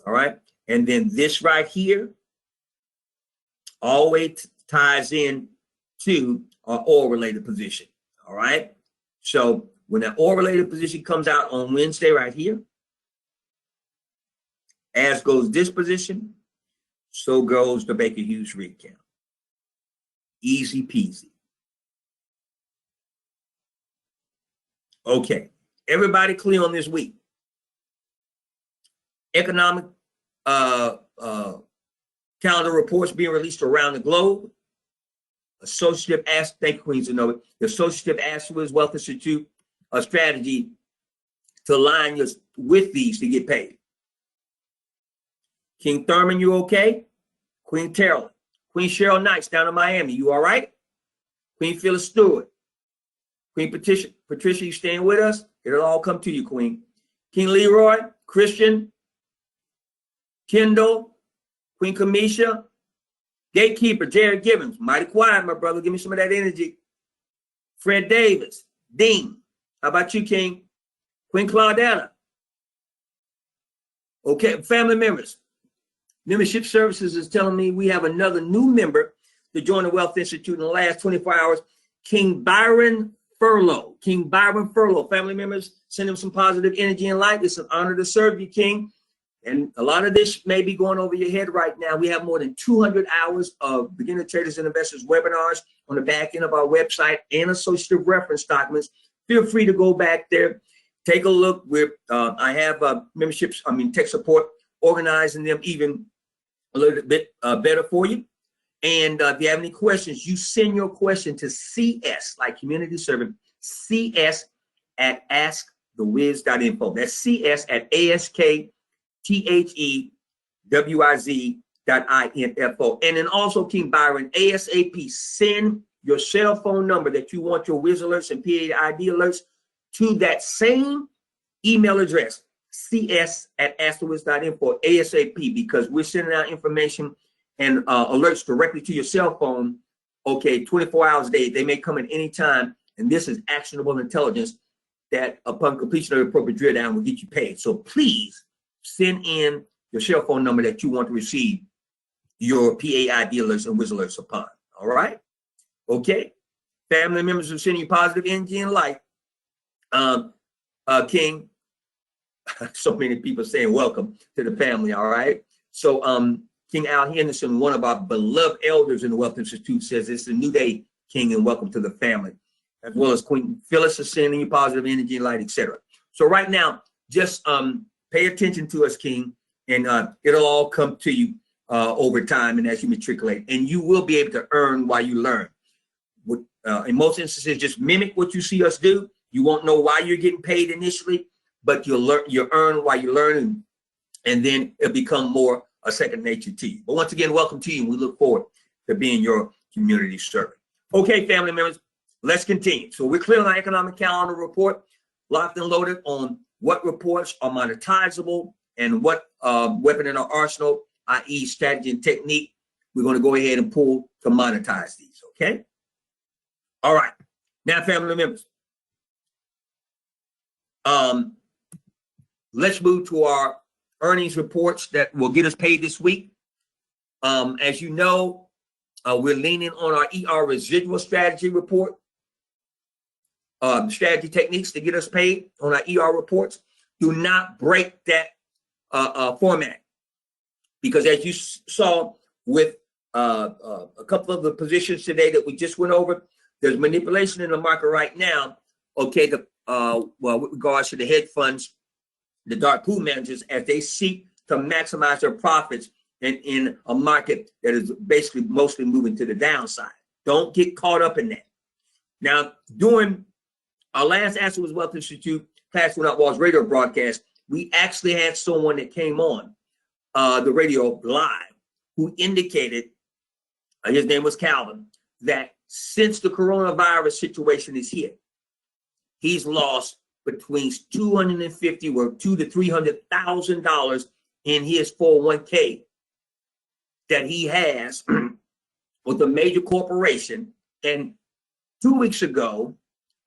All right, and then this right here always ties in to our oil-related position. All right, so when that oil-related position comes out on Wednesday right here, as goes this position, so goes the Baker Hughes rig count. Easy peasy. Okay, everybody clear on this week. Economic calendar reports being released around the globe. Associative asked, thank you, Queens, to know it. The Associative asked Wiz Wealth Institute a strategy to align us with these to get paid. King Thurman, you okay? Queen Carolyn, Queen Cheryl Knights down in Miami, you all right? Queen Phyllis Stewart, Queen Patricia, you staying with us? It'll all come to you, Queen. King Leroy, Christian, Kendall, Queen Kamisha, Gatekeeper, Jared Gibbons, mighty quiet, my brother. Give me some of that energy. Fred Davis, Dean. How about you, King? Queen Claudetta. Okay, family members. Membership Services is telling me we have another new member to join the Wealth Institute in the last 24 hours. King Byron Furlow. King Byron Furlow. Family members, send him some positive energy and light. It's an honor to serve you, King. And a lot of this may be going over your head right now. We have more than 200 hours of beginner traders and investors webinars on the back end of our website and associative reference documents. Feel free to go back there, take a look. I have memberships, tech support, organizing them even a little bit better for you. And if you have any questions, you send your question to CS, like community servant, CS at askthewiz.info. That's CS at ASKTHEWIZ.info. And then also, King Byron, ASAP, send your cell phone number that you want your Wiz alerts and PAID alerts to that same email address, CS at askthewiz.info, ASAP, because we're sending out information and alerts directly to your cell phone, okay, 24 hours a day. They may come at any time, and this is actionable intelligence that upon completion of the appropriate drill down will get you paid. So please send in your cell phone number that you want to receive your PAID alerts and Wiz alerts upon, all right? Okay, family members are sending you positive energy and light. King, so many people saying welcome to the family, all right? So King Al Henderson, one of our beloved elders in the Wealth Institute, says it's a new day, King, and welcome to the family, as well as Queen Phyllis is sending you positive energy and light, etc. So right now, just pay attention to us, King, and it'll all come to you over time and as you matriculate, and you will be able to earn while you learn. In most instances, just mimic what you see us do. You won't know why you're getting paid initially, but you'll earn while you learn, and then it'll become more a second nature to you. But once again, welcome to you. We look forward to being your community servant. Okay, family members, let's continue. So we're clear on our economic calendar report, locked and loaded on what reports are monetizable and what weapon in our arsenal, i.e. strategy and technique, we're going to go ahead and pull to monetize these, okay? All right. Now, family members, let's move to our earnings reports that will get us paid this week. As you know, we're leaning on our ER residual strategy report, strategy techniques to get us paid on our ER reports. Do not break that format, because as you saw with a couple of the positions today that we just went over, there's manipulation in the market right now, okay, well, with regards to the hedge funds, the dark pool managers, as they seek to maximize their profits in a market that is basically mostly moving to the downside. Don't get caught up in that. Now, during our last Answer Was Wealth Institute Class Without Walls radio broadcast, we actually had someone that came on the radio live who indicated, his name was Calvin, that since the coronavirus situation is hit, he's lost between $250,000 to $300,000 in his 401k that he has with a major corporation. And 2 weeks ago,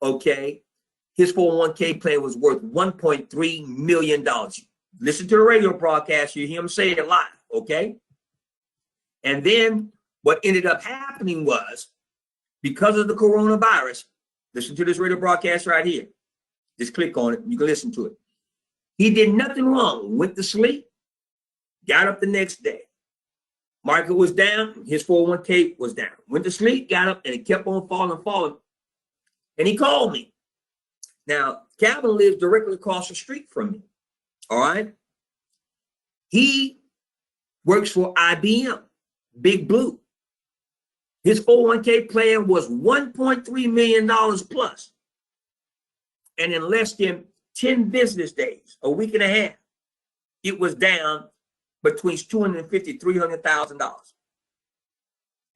okay, his 401k plan was worth $1.3 million. Listen to the radio broadcast, you hear him say it live, okay? And then what ended up happening was, because of the coronavirus, listen to this radio broadcast right here. Just click on it, you can listen to it. He did nothing wrong, went to sleep, got up the next day. Market was down, his 401k was down. Went to sleep, got up, and it kept on falling. And he called me. Now, Calvin lives directly across the street from me, all right? He works for IBM, Big Blue. His 401k plan was $1.3 million plus. And in less than 10 business days, a week and a half, it was down between $250,000 and $300,000.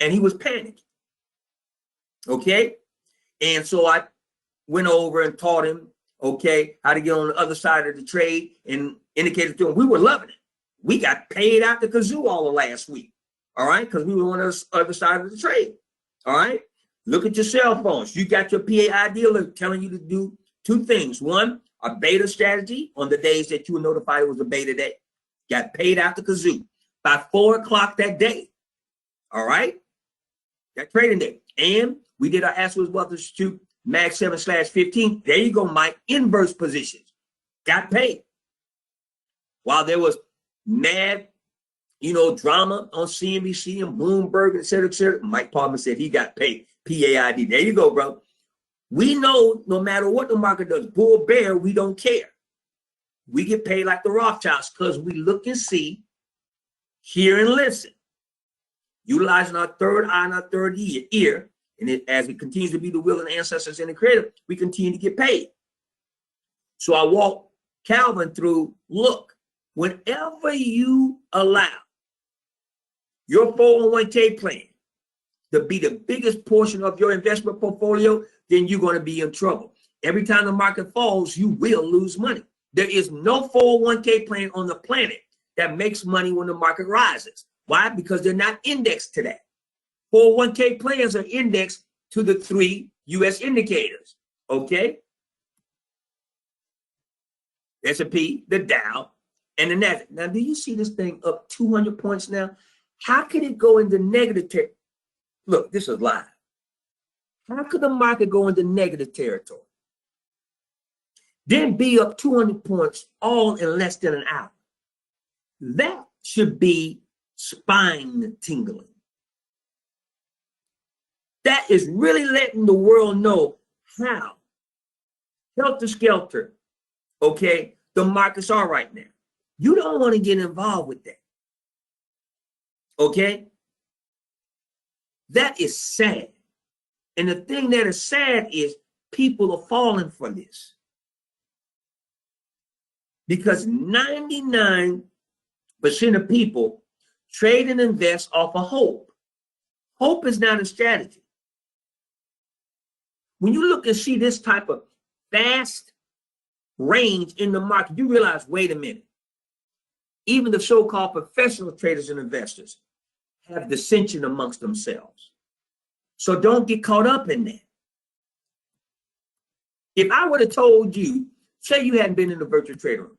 And he was panicked. Okay? And so I went over and taught him, okay, how to get on the other side of the trade and indicated to them. We were loving it. We got paid out the kazoo all of last week, all right, because we were on the other side of the trade, all right? Look at your cell phones. You got your PAID alert telling you to do two things. One, a beta strategy on the days that you were notified it was a beta day. Got paid out the kazoo by 4 o'clock that day, all right? That trading day. And we did our Astros Wealth Institute Mag 7/15. There you go, Mike. Inverse positions. Got paid. While there was mad, drama on CNBC and Bloomberg, et cetera, Mike Palmer said he got paid. PAID. There you go, bro. We know no matter what the market does, bull, bear, we don't care. We get paid like the Rothschilds because we look and see, hear and listen. Utilizing our third eye and our third ear, and as it continues to be the will of the ancestors and the creator, we continue to get paid. So I walk Calvin through, look, whenever you allow your 401k plan to be the biggest portion of your investment portfolio, then you're going to be in trouble. Every time the market falls, you will lose money. There is no 401k plan on the planet that makes money when the market rises. Why? Because they're not indexed to that. 401k plans are indexed to the 3 U.S. indicators, okay? S&P, the Dow, and the Nasdaq. Now, do you see this thing up 200 points now? How could it go into negative territory? Look, this is live. How could the market go into negative territory? Then be up 200 points all in less than an hour. That should be spine tingling. That is really letting the world know how helter-skelter, okay, the markets are right now. You don't want to get involved with that, okay? That is sad. And the thing that is sad is people are falling for this. Because 99% of people trade and invest off of hope. Hope is not a strategy. When you look and see this type of fast range in the market, you realize, wait a minute. Even the so-called professional traders and investors have dissension amongst themselves. So don't get caught up in that. If I would have told you, say you hadn't been in the virtual trader room,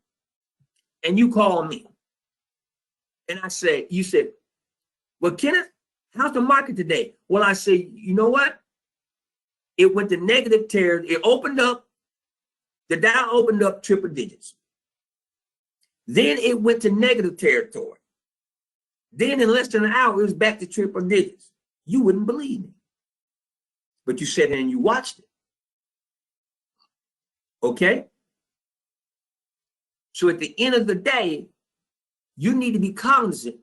and you call me, and you said, well, Kenneth, how's the market today? Well, I say, you know what? It went to negative territory. It opened up, the Dow opened up triple digits. Then it went to negative territory. Then in less than an hour, it was back to triple digits. You wouldn't believe me. But you sat there and you watched it. Okay? So at the end of the day, you need to be cognizant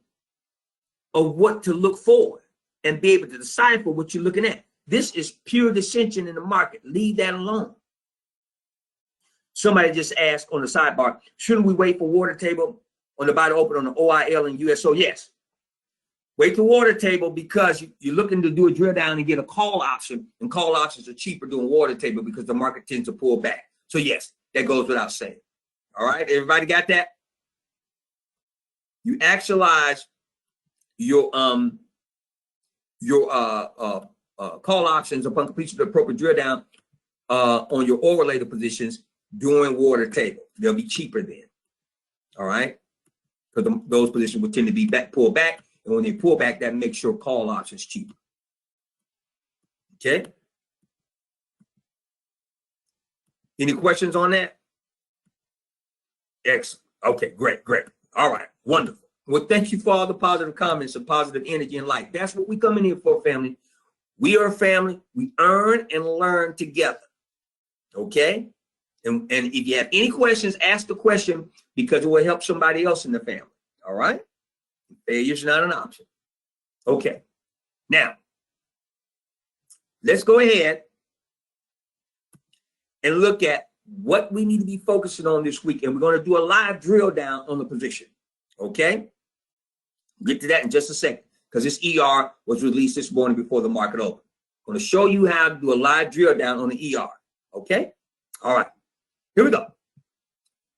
of what to look for and be able to decipher what you're looking at. This is pure dissension in the market. Leave that alone. Somebody just asked on the sidebar, shouldn't we wait for water table on the buy to open on the OIL and USO? Yes. Wait the water table because you're looking to do a drill down and get a call option, and call options are cheaper doing water table because the market tends to pull back. So yes, that goes without saying. All right, everybody got that? You actualize your call options upon completion of the appropriate drill down on your oil related positions during water table. They'll be cheaper then. All right, because those positions will tend to be pulled back, and when they pull back, that makes your call options cheaper. Okay. Any questions on that? Excellent. Okay, great. All right, wonderful. Well, thank you for all the positive comments and positive energy and light. That's what we come in here for, family. We are a family. We earn and learn together. Okay? And if you have any questions, ask the question because it will help somebody else in the family. All right? Failure's not an option. Okay. Now, let's go ahead and look at what we need to be focusing on this week. And we're going to do a live drill down on the position. Okay? We'll get to that in just a second because this ER was released this morning before the market opened. I'm going to show you how to do a live drill down on the ER. Okay? All right. Here we go.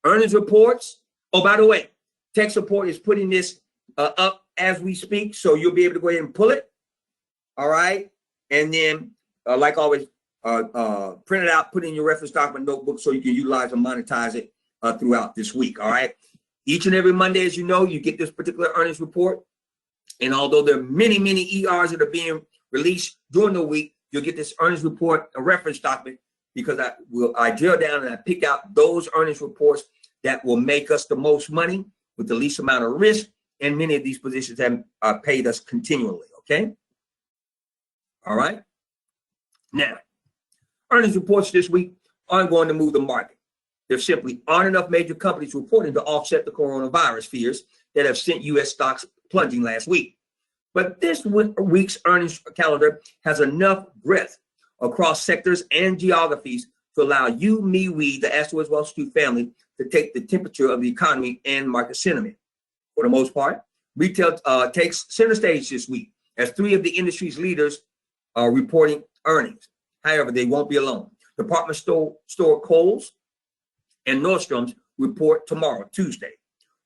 Earnings reports. Oh, by the way, tech support is putting this up as we speak, so you'll be able to go ahead and pull it. All right. And then, like always, print it out, put it in your reference document notebook so you can utilize and monetize it throughout this week. All right. Each and every Monday, as you know, you get this particular earnings report. And although there are many, many ERs that are being released during the week, you'll get this earnings report, a reference document, because I drill down and I pick out those earnings reports that will make us the most money with the least amount of risk. And many of these positions have paid us continually. Okay. All right. Now, earnings reports this week aren't going to move the market. There simply aren't enough major companies reporting to offset the coronavirus fears that have sent U.S. stocks plunging last week. But this week's earnings calendar has enough breadth across sectors and geographies to allow you, me, we, the Astor Wall Street family, to take the temperature of the economy and market sentiment. For the most part, retail takes center stage this week as three of the industry's leaders are reporting earnings. However, they won't be alone. Department store Kohl's and Nordstrom's report tomorrow, Tuesday.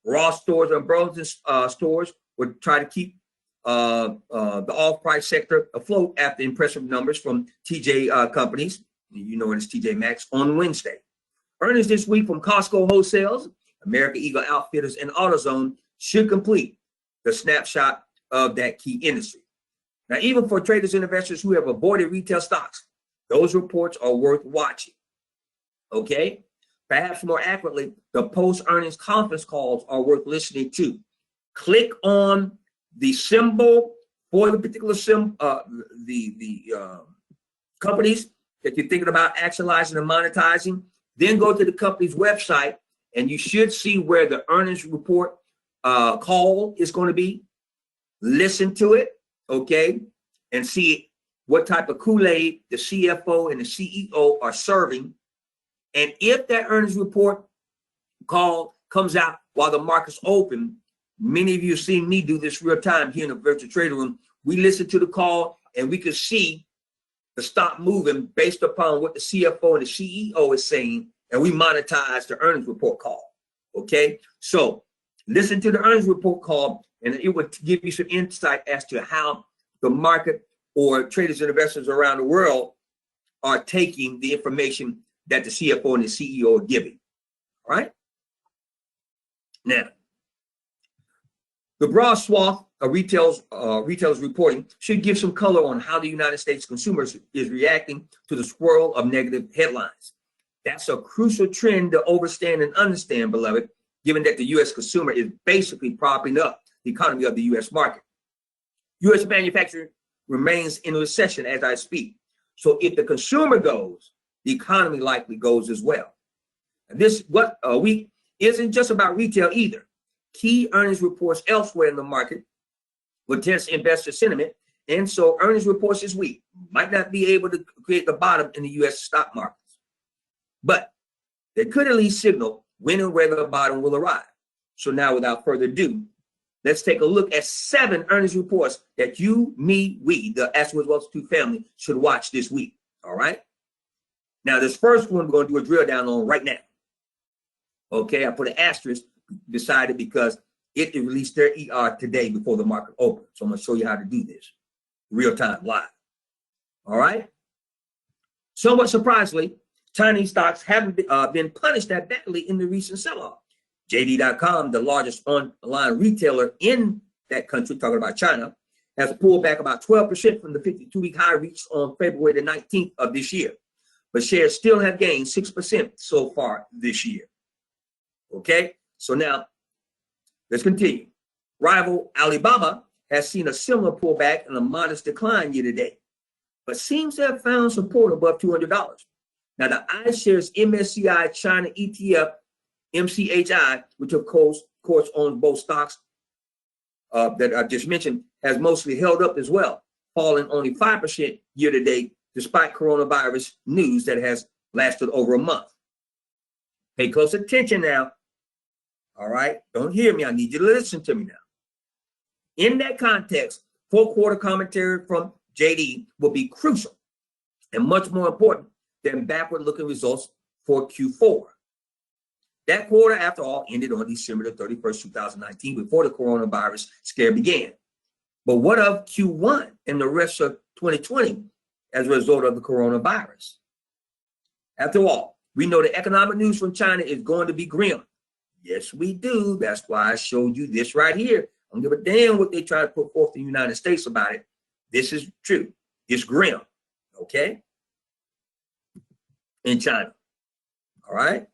Ross stores and Burlington stores will try to keep the off-price sector afloat after impressive numbers from TJ companies, you know it as TJ Maxx, on Wednesday. Earnings this week from Costco Wholesales, American Eagle Outfitters, and AutoZone should complete the snapshot of that key industry. Now, even for traders and investors who have avoided retail stocks, those reports are worth watching. Okay? Perhaps more accurately, the post-earnings conference calls are worth listening to. Click on the symbol for the particular companies that you're thinking about actualizing and monetizing. Then go to the company's website, and you should see where the earnings report call is going to be. Listen to it, okay, and see what type of Kool-Aid the CFO and the CEO are serving. And if that earnings report call comes out while the market's open, many of you have seen me do this real time here in the virtual trading room. We listen to the call and we can see the stock moving based upon what the CFO and the CEO is saying, and we monetize the earnings report call. Okay, so listen to the earnings report call, and it will give you some insight as to how the market or traders and investors around the world are taking the information that the CFO and the CEO are giving. All right. Now, the broad swath of retailers reporting should give some color on how the United States consumers is reacting to the swirl of negative headlines. That's a crucial trend to understand and understand, beloved, given that the U.S. consumer is basically propping up the economy of the U.S. market. U.S. manufacturing remains in recession as I speak. So if the consumer goes, the economy likely goes as well. And this week isn't just about retail either. Key earnings reports elsewhere in the market will test investor sentiment, and so earnings reports this week might not be able to create the bottom in the U.S. stock markets, but they could at least signal when and where the bottom will arrive. So now, without further ado, let's take a look at 7 earnings reports that you, me, we, the Astor Wall Street family, should watch this week. All right. Now, this first one we're going to do a drill down on right now. Okay, I put an asterisk beside it because it released their ER today before the market opened. So I'm going to show you how to do this real time, live. All right. Somewhat surprisingly, Chinese stocks haven't been punished that badly in the recent sell-off. JD.com, the largest online retailer in that country, talking about China, has pulled back about 12% from the 52-week high reached on February the 19th of this year. But shares still have gained 6% so far this year. Okay, so now let's continue. Rival Alibaba has seen a similar pullback and a modest decline year to date, but seems to have found support above $200. Now, the iShares MSCI China ETF, MCHI, which of course owns both stocks that I just mentioned, has mostly held up as well, falling only 5% year to date, despite coronavirus news that has lasted over a month. Pay close attention now. All right, don't hear me. I need you to listen to me now. In that context, 4-quarter commentary from JD will be crucial and much more important than backward-looking results for Q4. That quarter, after all, ended on December the 31st, 2019, before the coronavirus scare began. But what of Q1 and the rest of 2020 as a result of the coronavirus? After all, we know the economic news from China is going to be grim. Yes, we do. That's why I showed you this right here. I don't give a damn what they try to put forth in the United States about it. This is true. It's grim, okay? In China, all right?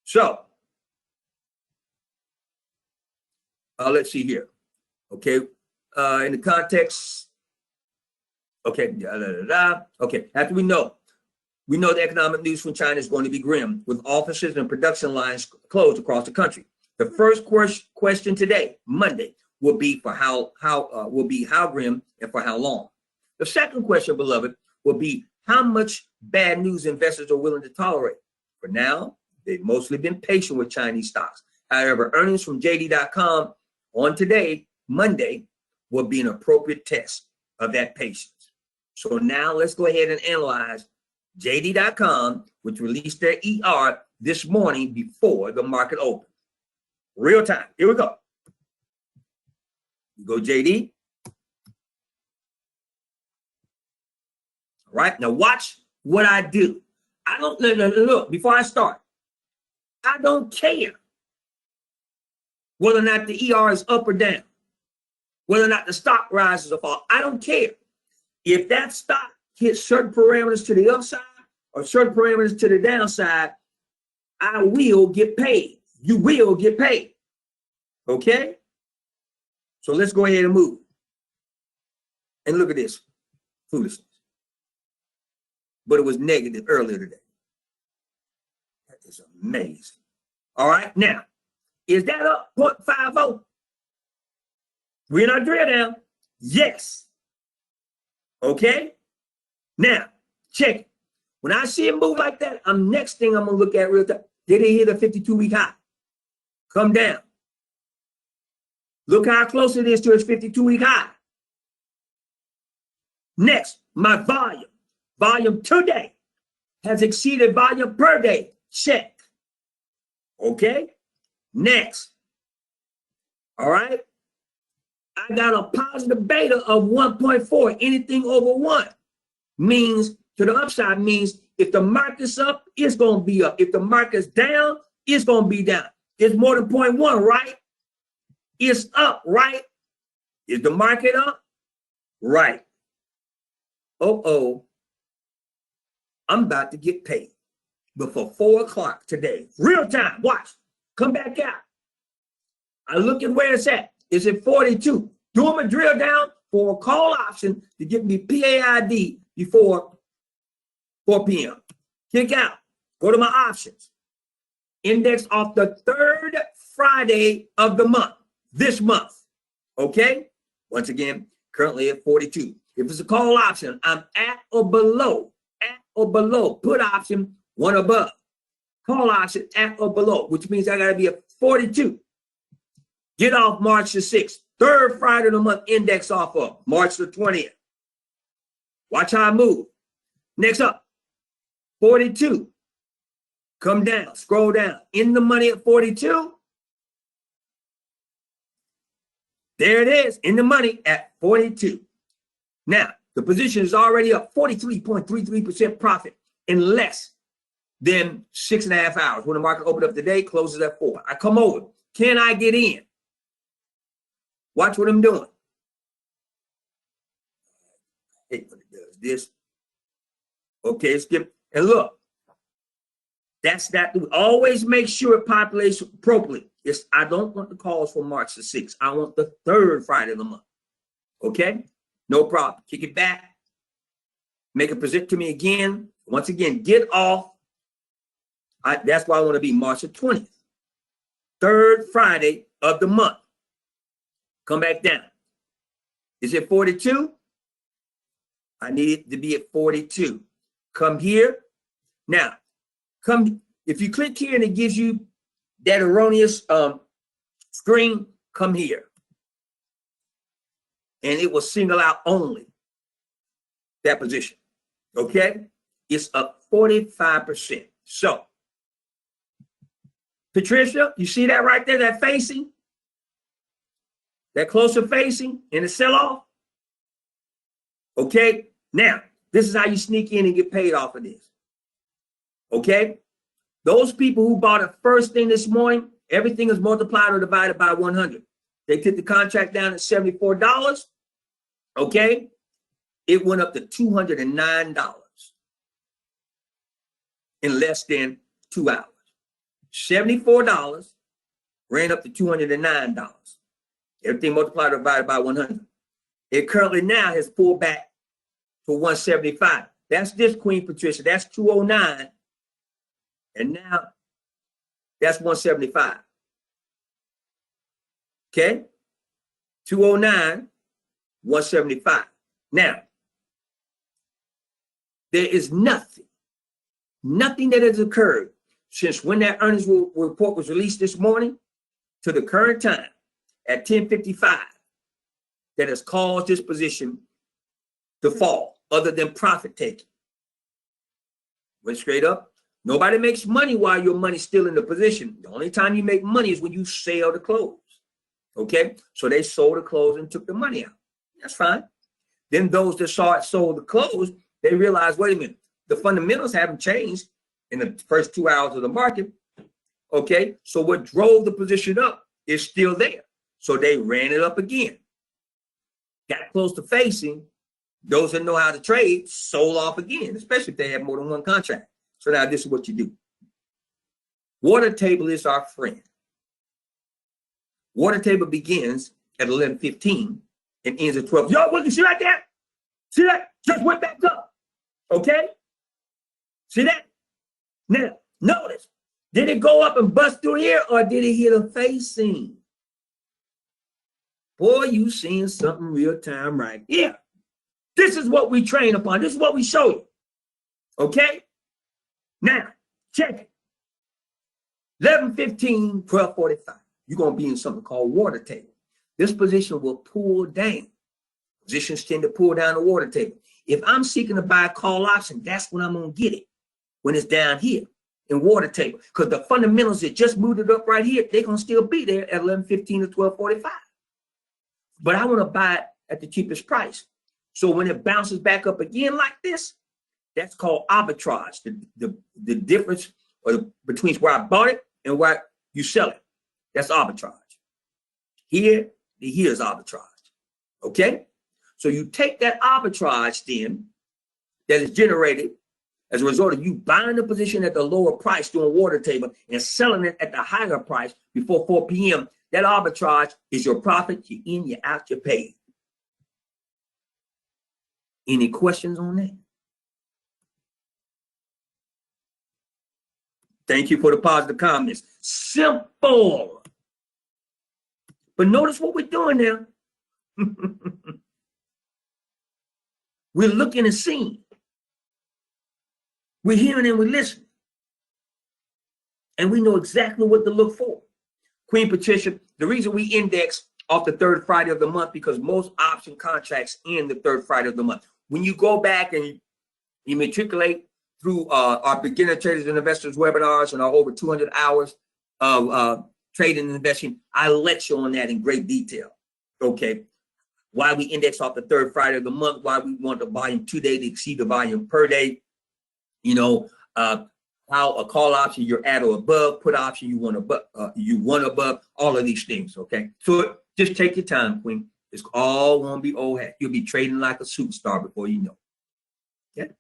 So, let's see here, okay? In the context, okay, okay, after we know the economic news from China is going to be grim, with offices and production lines closed across the country. The first question today, Monday, will be for how grim and for how long. The second question, beloved, will be how much bad news investors are willing to tolerate. For now, they've mostly been patient with Chinese stocks. However, earnings from JD.com on today, Monday, will be an appropriate test of that patience. So now let's go ahead and analyze JD.com, which released their ER this morning before the market opened. Real time. Here we go. You go JD. All right. Now watch what I do. I don't look before I start. I don't care whether or not the ER is up or down, whether or not the stock rises or falls. I don't care. If that stock hits certain parameters to the upside or certain parameters to the downside, I will get paid. You will get paid. Okay? So let's go ahead and move. And look at this foolishness. But it was negative earlier today. That is amazing. All right, now, is that up 0.50? We're in our drill down. Yes. Okay? Now, check it. When I see it move like that, next thing I'm going to look at real time. Did it hit a 52-week high? Come down. Look how close it is to its 52-week high. Next, my volume. Volume today has exceeded volume per day. Check. Okay? Next. All right? I got a positive beta of 1.4. Anything over 1 means, to the upside means, if the market's up, it's going to be up. If the market's down, it's going to be down. It's more than 0.1, right? It's up, right? Is the market up? Right. I'm about to get paid before 4 o'clock today. Real time. Watch. Come back out. I look at where it's at. It's at 42. Doing my drill down for a call option to get me PAID before 4 p.m. Kick out. Go to my options. Index off the 3rd Friday of the month. This month. Okay? Once again, currently at 42. If it's a call option, I'm at or below. At or below. Put option, 1 above. Call option, at or below, which means I got to be at 42. Get off March the 6th. 3rd Friday of the month, index off of March the 20th. Watch how I move. Next up, 42. Come down, scroll down. In the money at 42. There it is, in the money at 42. Now, the position is already up 43.33% profit in less than 6.5 hours. When the market opened up today, closes at 4. I come over. Can I get in? Watch what I'm doing. I hate when it does this. Okay, skip. And look, that's that. Always make sure it populates appropriately. I don't want the calls for March the 6th. I want the 3rd Friday of the month. Okay? No problem. Kick it back. Make it present to me again. Once again, get off. That's why I want to be March the 20th. 3rd Friday of the month. Come back down. Is it 42? I need it to be at 42. Come here. Now, if you click here and it gives you that erroneous screen, come here. And it will single out only that position. Okay? It's up 45%. So Patricia, you see that right there, that facing? That closer facing in the sell-off? Okay, now, this is how you sneak in and get paid off of this. Okay? Those people who bought it first thing this morning, everything is multiplied or divided by 100. They took the contract down at $74. Okay? It went up to $209 in less than 2 hours. $74 ran up to $209. Everything multiplied or divided by 100. It currently now has pulled back to 175. That's this, Queen Patricia. That's 209. And now that's 175. Okay? 209, 175. Now, there is nothing that has occurred since when that earnings report was released this morning to the current time at 10:55 that has caused this position to fall other than profit taking. Went straight up. Nobody makes money while your money's still in the position. The only time you make money is when you sell the close. Okay? So they sold the close and took the money out. That's fine. Then those that saw it sold the close, they realized, wait a minute, the fundamentals haven't changed in the first 2 hours of the market. Okay? So what drove the position up is still there. So they ran it up again. Got close to facing. Those that know how to trade sold off again, especially if they have more than one contract. So now this is what you do. Water table is our friend. Water table begins at 11:15 and ends at 12. Yo, what you see right there? See that? Just went back up. Okay? See that? Now, notice. Did it go up and bust through here or did it hit a facing? Boy, you seeing something real time right here. This is what we train upon. This is what we show you. Okay? Now, check it. 11:15, 12:45. You're going to be in something called water table. This position will pull down. Positions tend to pull down the water table. If I'm seeking to buy a call option, that's when I'm going to get it. When it's down here in water table. Because the fundamentals that just moved it up right here, they're going to still be there at 11:15 to 12:45. But I want to buy it at the cheapest price. So when it bounces back up again like this, that's called arbitrage. The difference between where I bought it and where you sell it. That's arbitrage. Here's arbitrage. Okay? So you take that arbitrage then that is generated as a result of you buying the position at the lower price during water table and selling it at the higher price before 4 p.m. That arbitrage is your profit. You're in, you're out, you're paid. Any questions on that? Thank you for the positive comments. Simple. But notice what we're doing now. We're looking and seeing. We're hearing and we're listening. And we know exactly what to look for. Queen Patricia, the reason we index off the third Friday of the month because most option contracts end the third Friday of the month. When you go back and you matriculate through our beginner traders and investors webinars and our over 200 hours of trading and investing, I lecture on that in great detail. Okay, why we index off the third Friday of the month, why we want the volume 2 day to exceed the volume per day. You know, how a call option you're at or above, put option you want above, all of these things. Okay, so just take your time, Queen. It's all gonna be old hat. You'll be trading like a superstar before you know. Okay.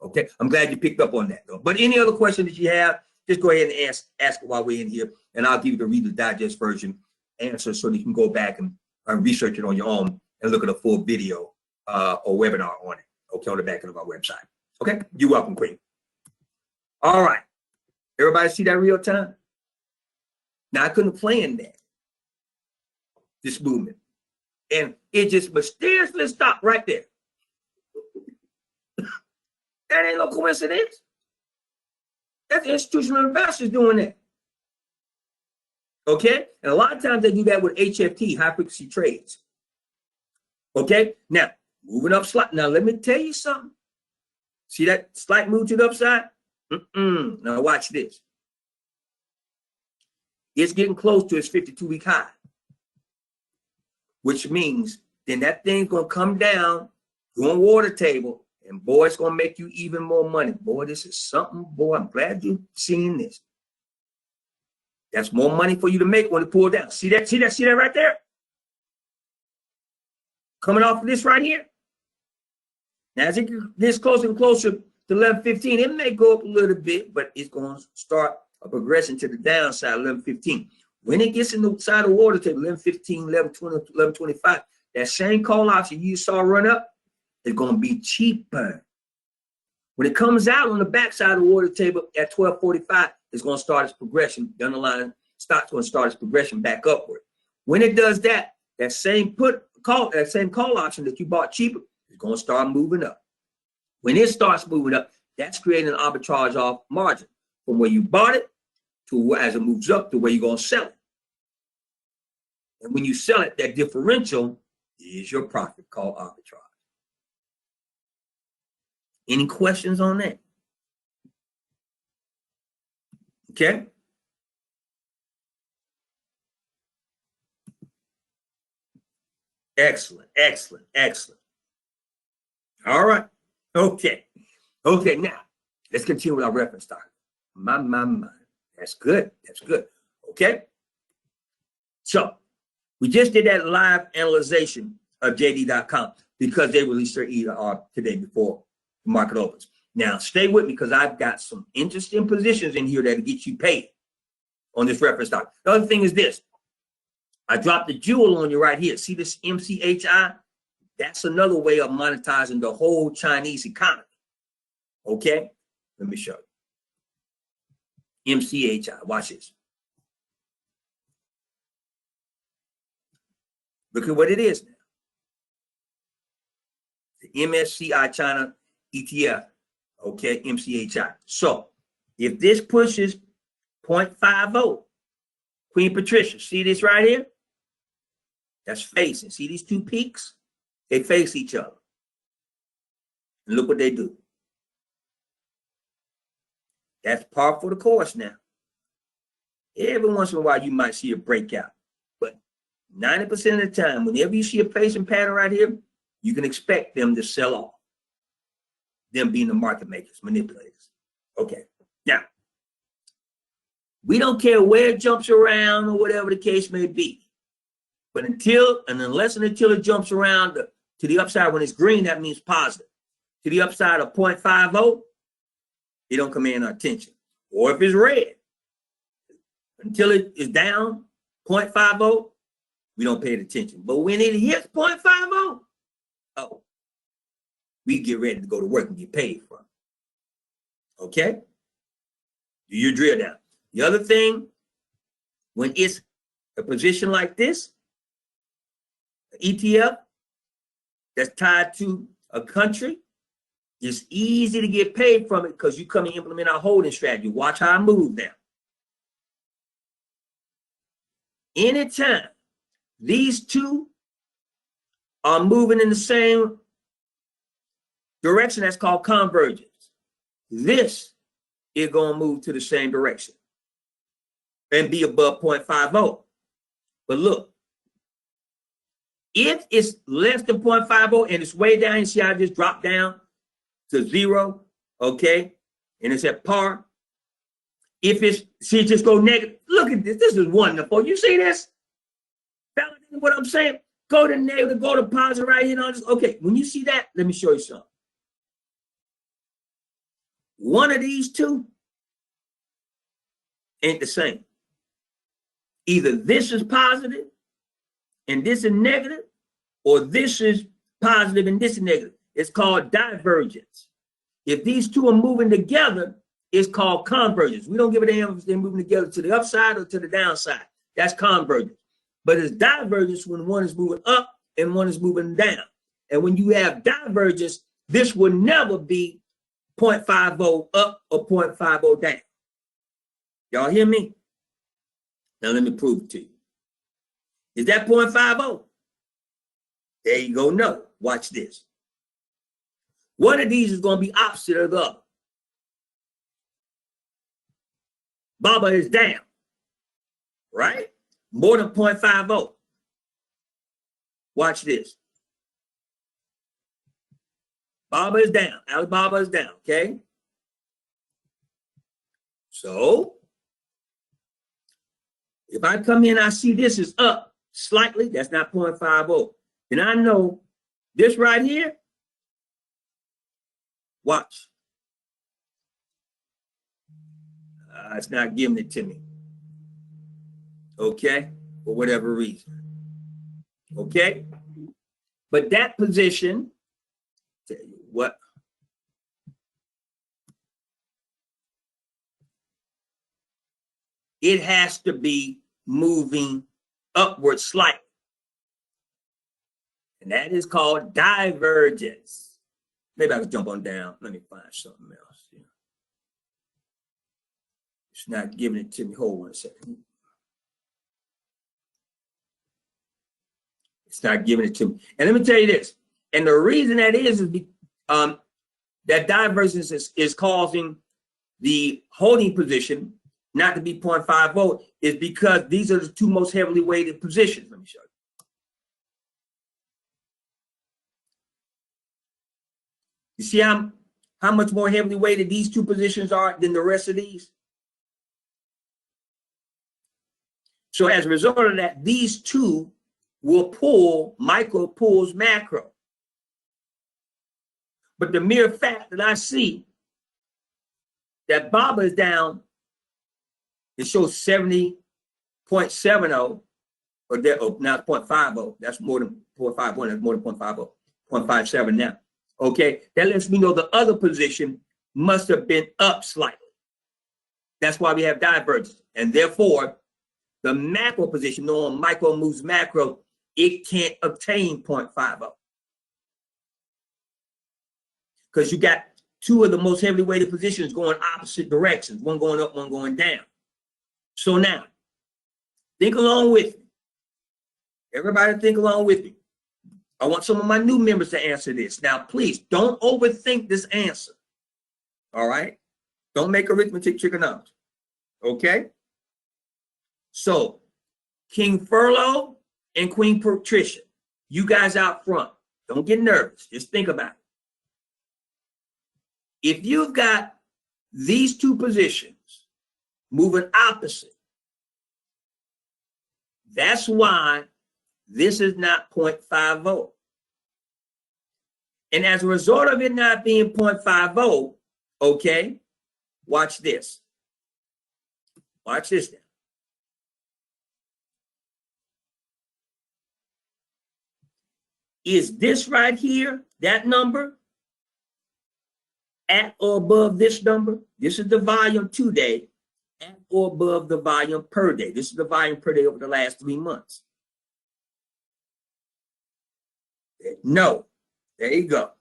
Okay. I'm glad you picked up on that though. But any other question that you have, just go ahead and ask it while we're in here, and I'll give you the Reader's Digest version answer so that you can go back and research it on your own and look at a full video or webinar on it. Okay, on the back end of our website. Okay. You're welcome, Queen. All right. Everybody see that real time? Now I couldn't plan that. This movement. And it just mysteriously stopped right there. That ain't no coincidence. That's institutional investors doing that. Okay? And a lot of times they do that with HFT, high frequency trades. Okay? Now, moving up slight. Now, let me tell you something. See that slight move to the upside? Now, watch this. It's getting close to its 52-week high, which means then that thing's going to come down, go on water table, and boy, it's going to make you even more money. Boy, this is something. Boy, I'm glad you've seen this. That's more money for you to make when it pulls down. See that? See that? See that right there? Coming off of this right here. Now, as it gets closer and closer to 11.15, it may go up a little bit, but it's going to start a progression to the downside, 11.15. When it gets in the side of the water table, 11.15, 11.20, 11.25, that same call option you saw run up is going to be cheaper. When it comes out on the backside of the water table at 12.45, it's going to start its progression. The underlying stock's going to start its progression back upward. When it does that, that same call option that you bought cheaper is going to start moving up. When it starts moving up, that's creating an arbitrage off margin from where you bought it to as it moves up to where you're going to sell it. And when you sell it, that differential is your profit called arbitrage. Any questions on that? Okay. Excellent, excellent, excellent. All right. Okay. Okay, now let's continue with our reference stock. My. That's good. That's good. Okay. So we just did that live analyzation of JD.com because they released their ER today before the market opens. Now stay with me because I've got some interesting positions in here that'll get you paid on this reference stock. The other thing is this. I dropped the jewel on you right here. See this MCHI? That's another way of monetizing the whole Chinese economy. Okay? Let me show you. MCHI. Watch this. Look at what it is now. The MSCI China ETF. Okay? MCHI. So, if this pushes 0.50, Queen Patricia, see this right here? That's facing. See these two peaks? They face each other. And look what they do. That's par for the course now. Every once in a while, you might see a breakout. But 90% of the time, whenever you see a facing pattern right here, you can expect them to sell off. Them being the market makers, manipulators. Okay. Now, we don't care where it jumps around or whatever the case may be. But unless and until it jumps around to the upside when it's green, that means positive. To the upside of 0.50, it don't command our attention. Or if it's red, until it is down 0.50, we don't pay attention. But when it hits 0.50, oh, we get ready to go to work and get paid for it. Okay? Do your drill down. The other thing, when it's a position like this, an ETF that's tied to a country, it's easy to get paid from it because you come and implement our holding strategy. Watch how I move now. Anytime these two are moving in the same direction, that's called convergence. This is going to move to the same direction and be above 0.50. But look, if it's less than 0.50 and it's way down, you see how I just dropped down to 0, okay? And it's at par. If it's, see it just go negative. Look at this. This is wonderful. You see this? Validating what I'm saying? Go to negative, go to positive right here. Okay, when you see that, let me show you something. One of these two ain't the same. Either this is positive and this is negative, or this is positive and this is negative. It's called divergence. If these two are moving together, it's called convergence. We don't give a damn if they're moving together to the upside or to the downside. That's convergence. But it's divergence when one is moving up and one is moving down. And when you have divergence, this will never be 0.50 up or 0.50 down. Y'all hear me? Now let me prove it to you. Is that 0.50? There you go. No. Watch this. One of these is going to be opposite of the other. Baba is down. right? More than 0.50. Watch this. Baba is down. Alibaba is down, okay? So if I come in, I see this is up slightly, that's not 0.50. Then I know this right here, watch. It's not giving it to me. Okay? For whatever reason. Okay? But that position, tell you what, it has to be moving upward slightly. And that is called divergence. Maybe I can jump on down. Let me find something else. Yeah. It's not giving it to me. Hold on a second. It's not giving it to me. And let me tell you this. And the reason that is that divergence is causing the holding position not to be 0.50 is because these are the two most heavily weighted positions. Let me show you. You see how much more heavily weighted these two positions are than the rest of these? So as a result of that, these two will pull, micro pulls macro. But the mere fact that I see that Baba is down, it shows 70.70, or now it's 0.50. That's more than 0.51. That's more than 0.50, 0.57 now. Okay, that lets me know the other position must have been up slightly. That's why we have divergence. And therefore, the macro position, knowing micro moves macro, it can't obtain 0.50. Because you got two of the most heavily weighted positions going opposite directions, one going up, one going down. So now, think along with me. Everybody think along with me. I want some of my new members to answer this. Now, please don't overthink this answer. All right? Don't make arithmetic trigonometry. Okay? So, King Furlough and Queen Patricia, you guys out front, don't get nervous. Just think about it. If you've got these two positions moving opposite, that's why this is not 0.50. And as a result of it not being 0.50, okay, watch this. Watch this now. Is this right here, that number, at or above this number? This is the volume today, at or above the volume per day. This is the volume per day over the last 3 months. No. There you go.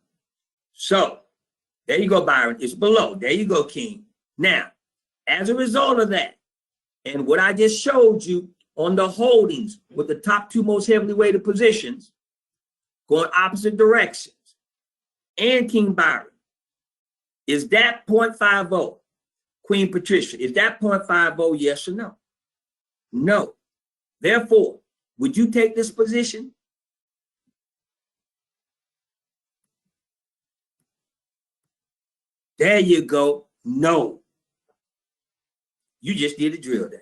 So, there you go, Byron. It's below. There you go, King. Now, as a result of that, and what I just showed you on the holdings with the top two most heavily weighted positions going opposite directions, and King Byron, is that 0.50? Queen Patricia, is that 0.50, yes or no? No. Therefore, would you take this position? There you go. No. You just did a drill down.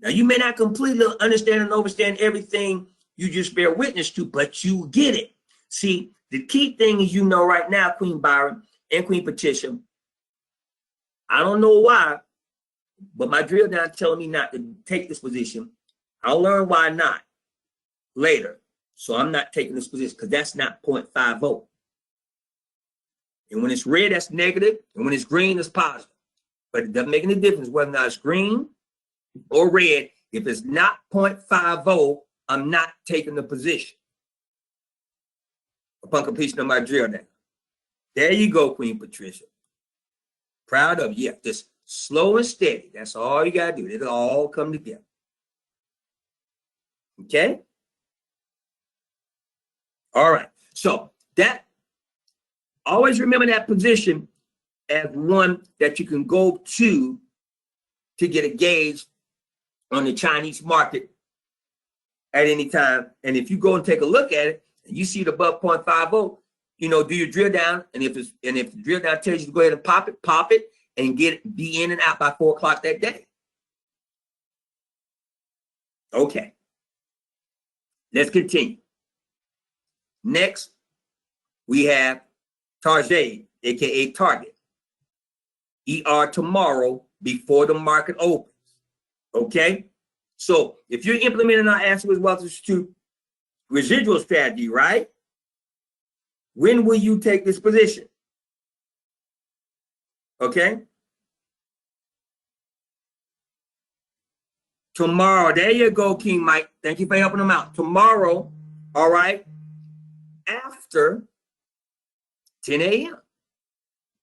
Now, you may not completely understand and understand everything you just bear witness to, but you get it. See, the key thing is, you know, right now, Queen Byron and Queen Patricia, I don't know why, but my drill down is telling me not to take this position. I'll learn why not later. So I'm not taking this position because that's not 0.50. And when it's red, that's negative. And when it's green, it's positive. But it doesn't make any difference whether or not it's green or red. If it's not 0.50, I'm not taking the position upon completion of my drill down. There you go, Queen Patricia. Proud of you. Yeah, just slow and steady. That's all you got to do. It'll all come together. Okay? All right. So that, always remember that position as one that you can go to to get a gauge on the Chinese market at any time. And if you go and take a look at it, and you see it above 0.50, you know, do your drill down. And if the drill down tells you to go ahead and pop it and be in and out by 4 o'clock that day. Okay. Let's continue. Next, we have Target, aka Target. ER tomorrow before the market opens. Okay? So if you're implementing our Asset with Wealth Institute residual strategy, right? When will you take this position? Okay? Tomorrow. There you go, King Mike. Thank you for helping them out. Tomorrow, all right, after 10 a.m.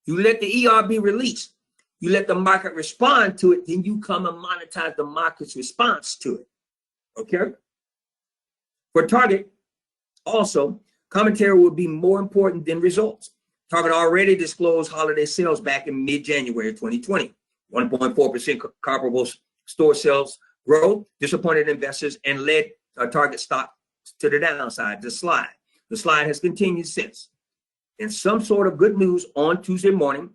You let the ER be released. You let the market respond to it. Then you come and monetize the market's response to it. Okay? For Target, also, commentary will be more important than results. Target already disclosed holiday sales back in mid-January 2020. 1.4% comparable store sales growth disappointed investors and led Target stock to the downside, the slide. The slide has continued since. And some sort of good news on Tuesday morning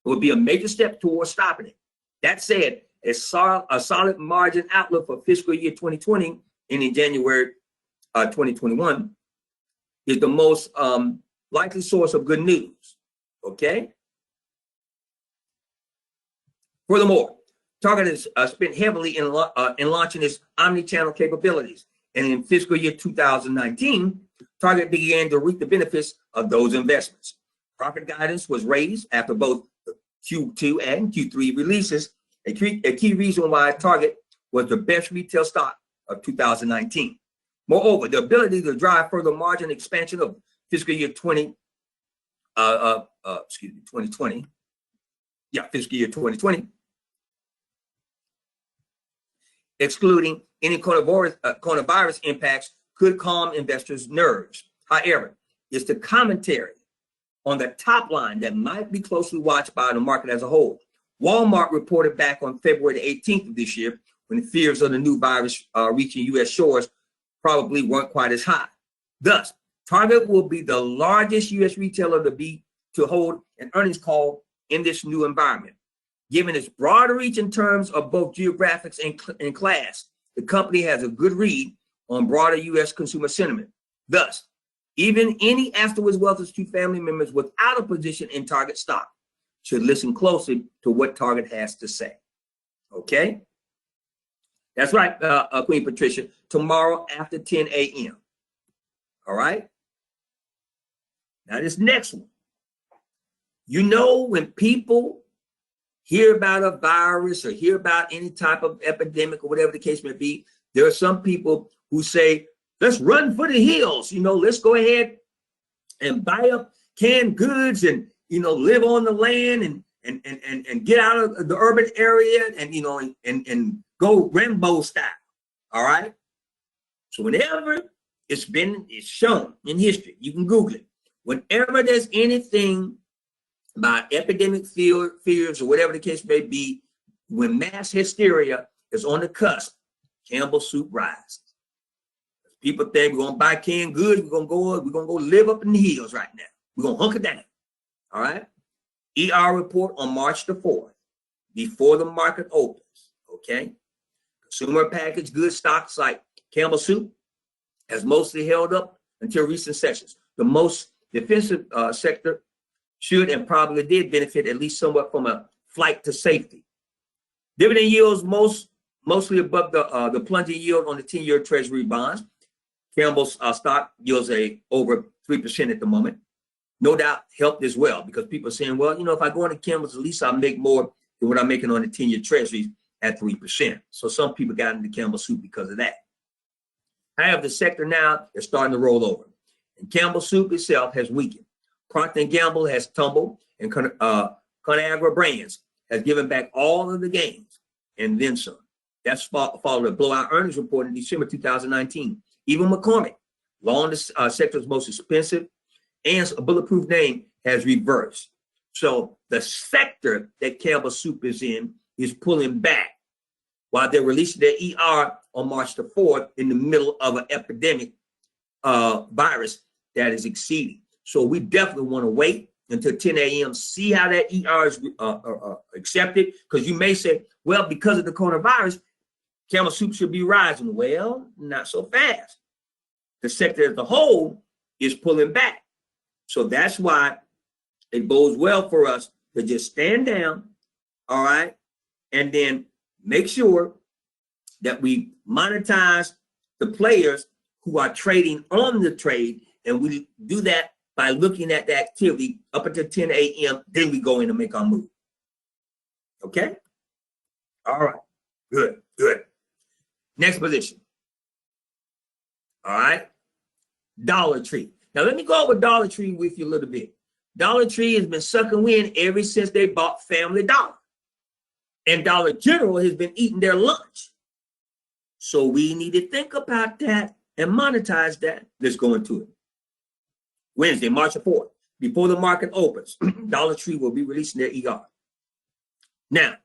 will be a major step towards stopping it. That said, a solid margin outlook for fiscal year 2020 and in January 2021 is the most likely source of good news. Okay? Furthermore, Target has spent heavily in launching its omni-channel capabilities. And in fiscal year 2019, Target began to reap the benefits of those investments. Profit guidance was raised after both the Q2 and Q3 releases, a key reason why Target was the best retail stock of 2019. Moreover, the ability to drive further margin expansion of fiscal year 2020, fiscal year 2020, excluding any coronavirus impacts, could calm investors' nerves. However, it's the commentary on the top line that might be closely watched by the market as a whole. Walmart reported back on February 18th of this year when fears of the new virus reaching U.S. shores probably weren't quite as high. Thus, Target will be the largest U.S. retailer to hold an earnings call in this new environment. Given its broader reach in terms of both geographics and class, the company has a good read on broader U.S. consumer sentiment. Thus, even any Afterwards Wealth Institute family members without a position in Target stock should listen closely to what Target has to say. Okay? That's right, Queen Patricia. Tomorrow after 10 a.m. All right? Now this next one. You know, when people hear about a virus or hear about any type of epidemic or whatever the case may be, there are some people who say, let's run for the hills. You know, let's go ahead and buy up canned goods and, you know, live on the land and get out of the urban area and, you know, and go Rambo style. All right. So whenever it's shown in history, you can Google it. Whenever there's anything about epidemic fears or whatever the case may be, when mass hysteria is on the cusp, Campbell Soup rises. People think we're gonna buy canned goods, we're gonna go live up in the hills right now. We're gonna hunker down. All right. ER report on March the 4th, before the market opens. Okay. Consumer packaged goods stocks like Campbell Soup has mostly held up until recent sessions. The most defensive sector should and probably did benefit at least somewhat from a flight to safety. Dividend yields mostly above the plunging yield on the 10-year Treasury bonds. Campbell's stock yields over 3% at the moment. No doubt helped as well because people are saying, well, you know, if I go into Campbell's, at least I'll make more than what I'm making on the 10-year Treasuries at 3%. So some people got into Campbell Soup because of that. However, the sector now is starting to roll over. And Campbell Soup itself has weakened. Procter & Gamble has tumbled, and Conagra Brands has given back all of the gains and then some. That's followed a blowout earnings report in December 2019. Even McCormick, long the sector's most expensive and a bulletproof name, has reversed. So the sector that Campbell Soup is in is pulling back. while they're releasing their ER on March the 4th in the middle of an epidemic virus that is exceeding. So we definitely want to wait until 10 a.m., see how that ER is accepted, because you may say, well, because of the coronavirus, camel soup should be rising. Well, not so fast. The sector as a whole is pulling back. So that's why it bodes well for us to just stand down, all right, and then make sure that we monetize the players who are trading on the trade, and we do that by looking at the activity up until 10 a.m., then we go in and make our move. Okay? All right. Good, good. Next position. All right. Dollar Tree. Now, let me go over Dollar Tree with you a little bit. Dollar Tree has been sucking wind ever since they bought Family Dollar. And Dollar General has been eating their lunch. So we need to think about that and monetize that. Let's go into it. Wednesday, March 4th, before the market opens, Dollar Tree will be releasing their ER. Now,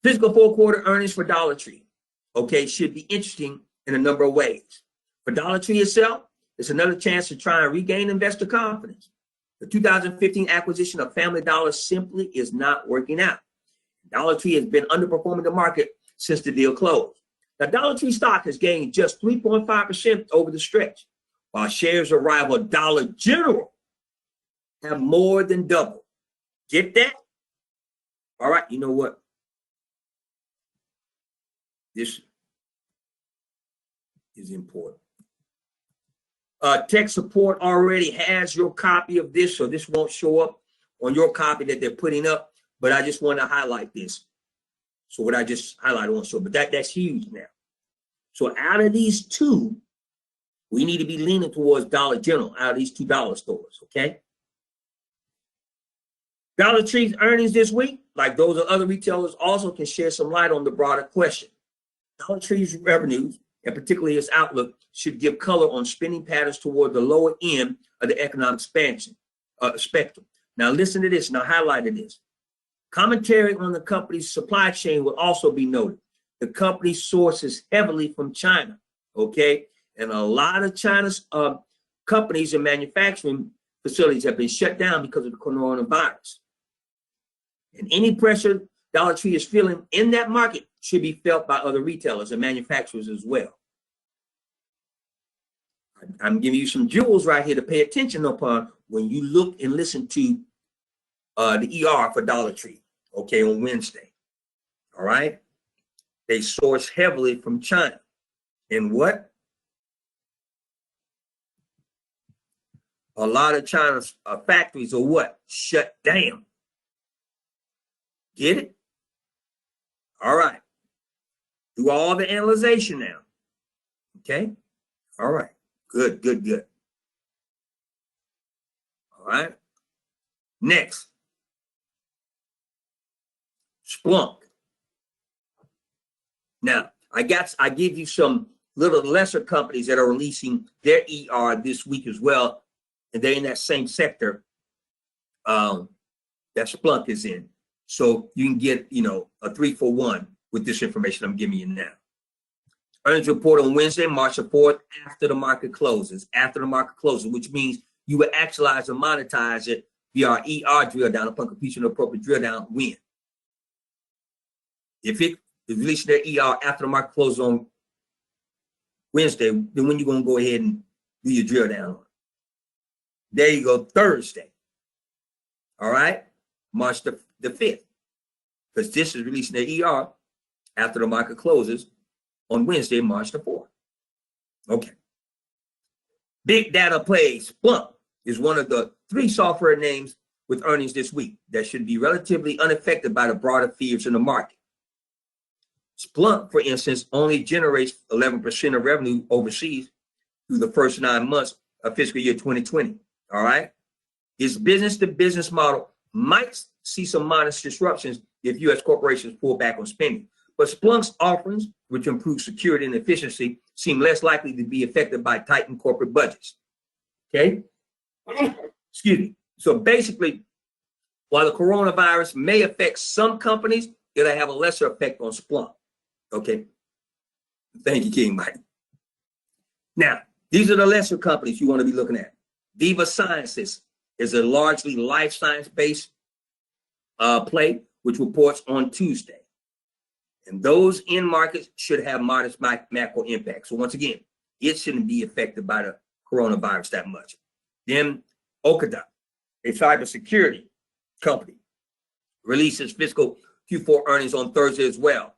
fiscal fourth quarter earnings for Dollar Tree, okay, should be interesting in a number of ways. For Dollar Tree itself, it's another chance to try and regain investor confidence. The 2015 acquisition of Family Dollar simply is not working out. Dollar Tree has been underperforming the market since the deal closed. Now, Dollar Tree stock has gained just 3.5% over the stretch, while shares of rival Dollar General have more than doubled. Get that? All right, you know what? This is important. Tech support already has your copy of this, so this won't show up on your copy that they're putting up, but I just want to highlight this. So what I just highlighted won't show, but that's huge now. So out of these two, we need to be leaning towards Dollar General out of these $2 stores, okay? Dollar Tree's earnings this week, like those of other retailers, also can shed some light on the broader question. Dollar Tree's revenues, and particularly its outlook, should give color on spending patterns toward the lower end of the economic expansion spectrum. Now listen to this, and I highlighted this. Commentary on the company's supply chain will also be noted. The company sources heavily from China, okay? And a lot of China's companies and manufacturing facilities have been shut down because of the coronavirus. And any pressure Dollar Tree is feeling in that market should be felt by other retailers and manufacturers as well. I'm giving you some jewels right here to pay attention upon when you look and listen to the ER for Dollar Tree, okay, on Wednesday. All right? They source heavily from China. And what? A lot of China's factories are what? Shut down. Get it? All right. Do all the analyzation now. Okay? All right. Good, good, good. All right. Next. Splunk. Now, I give you some little lesser companies that are releasing their ER this week as well, and they're in that same sector that Splunk is in. So you can get, a 3-for-1 with this information I'm giving you now. Earnings report on Wednesday, March the 4th, after the market closes. After the market closes, which means you will actualize and monetize it via our ER drill down upon completion of appropriate drill down when. If it is releasing their ER after the market closes on Wednesday, then when you going to go ahead and do your drill down on it? There you go, Thursday. All right, March the 5th, because this is releasing their ER after the market closes on Wednesday, March the 4th. Okay. Big data plays. Splunk is one of the 3 software names with earnings this week that should be relatively unaffected by the broader fears in the market. Splunk, for instance, only generates 11% of revenue overseas through the first 9 months of fiscal year 2020. All right. Its business-to-business model might see some modest disruptions if U.S. corporations pull back on spending. But Splunk's offerings, which improve security and efficiency, seem less likely to be affected by tightened corporate budgets. Okay? Excuse me. So basically, while the coronavirus may affect some companies, it'll have a lesser effect on Splunk. Okay. Thank you, King Mike. Now, these are the lesser companies you want to be looking at. Viva Sciences is a largely life science-based play, which reports on Tuesday. And those end markets should have modest macro impact. So once again, it shouldn't be affected by the coronavirus that much. Then Econoday, a cybersecurity company, releases fiscal Q4 earnings on Thursday as well.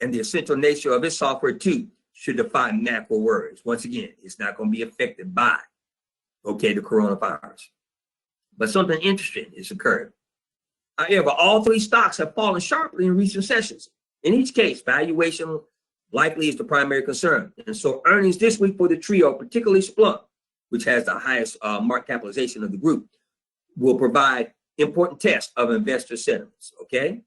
And the essential nature of its software too should defy macro worries. Once again, it's not going to be affected by, okay, the coronavirus. But something interesting has occurred. However, all three stocks have fallen sharply in recent sessions. In each case, valuation likely is the primary concern. And so earnings this week for the trio, particularly Splunk, which has the highest market capitalization of the group, will provide important tests of investor sentiments, okay?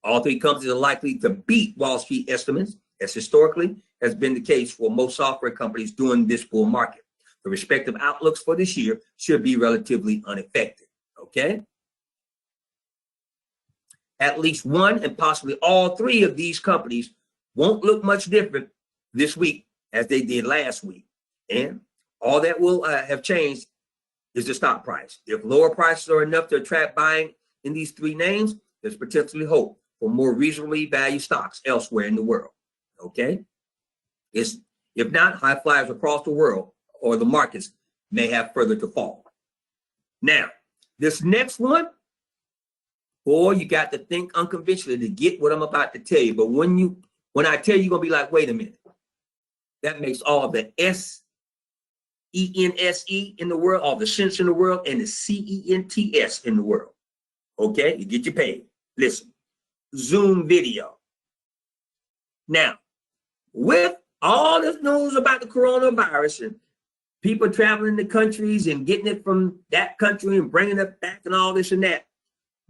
All three companies are likely to beat Wall Street estimates, as historically has been the case for most software companies during this bull market. The respective outlooks for this year should be relatively unaffected, okay? At least one and possibly all three of these companies won't look much different this week as they did last week. And all that will have changed is the stock price. If lower prices are enough to attract buying in these three names, there's potentially hope for more reasonably valued stocks elsewhere in the world, okay? If not, high flyers across the world or the markets may have further to fall. Now, this next one, boy, you got to think unconventionally to get what I'm about to tell you. But when I tell you, you're going to be like, wait a minute. That makes all the SENSE in the world, all the sense in the world, and the CENTS in the world. Okay? You get your pay. Listen. Zoom video. Now, with all this news about the coronavirus and people traveling to countries and getting it from that country and bringing it back and all this and that,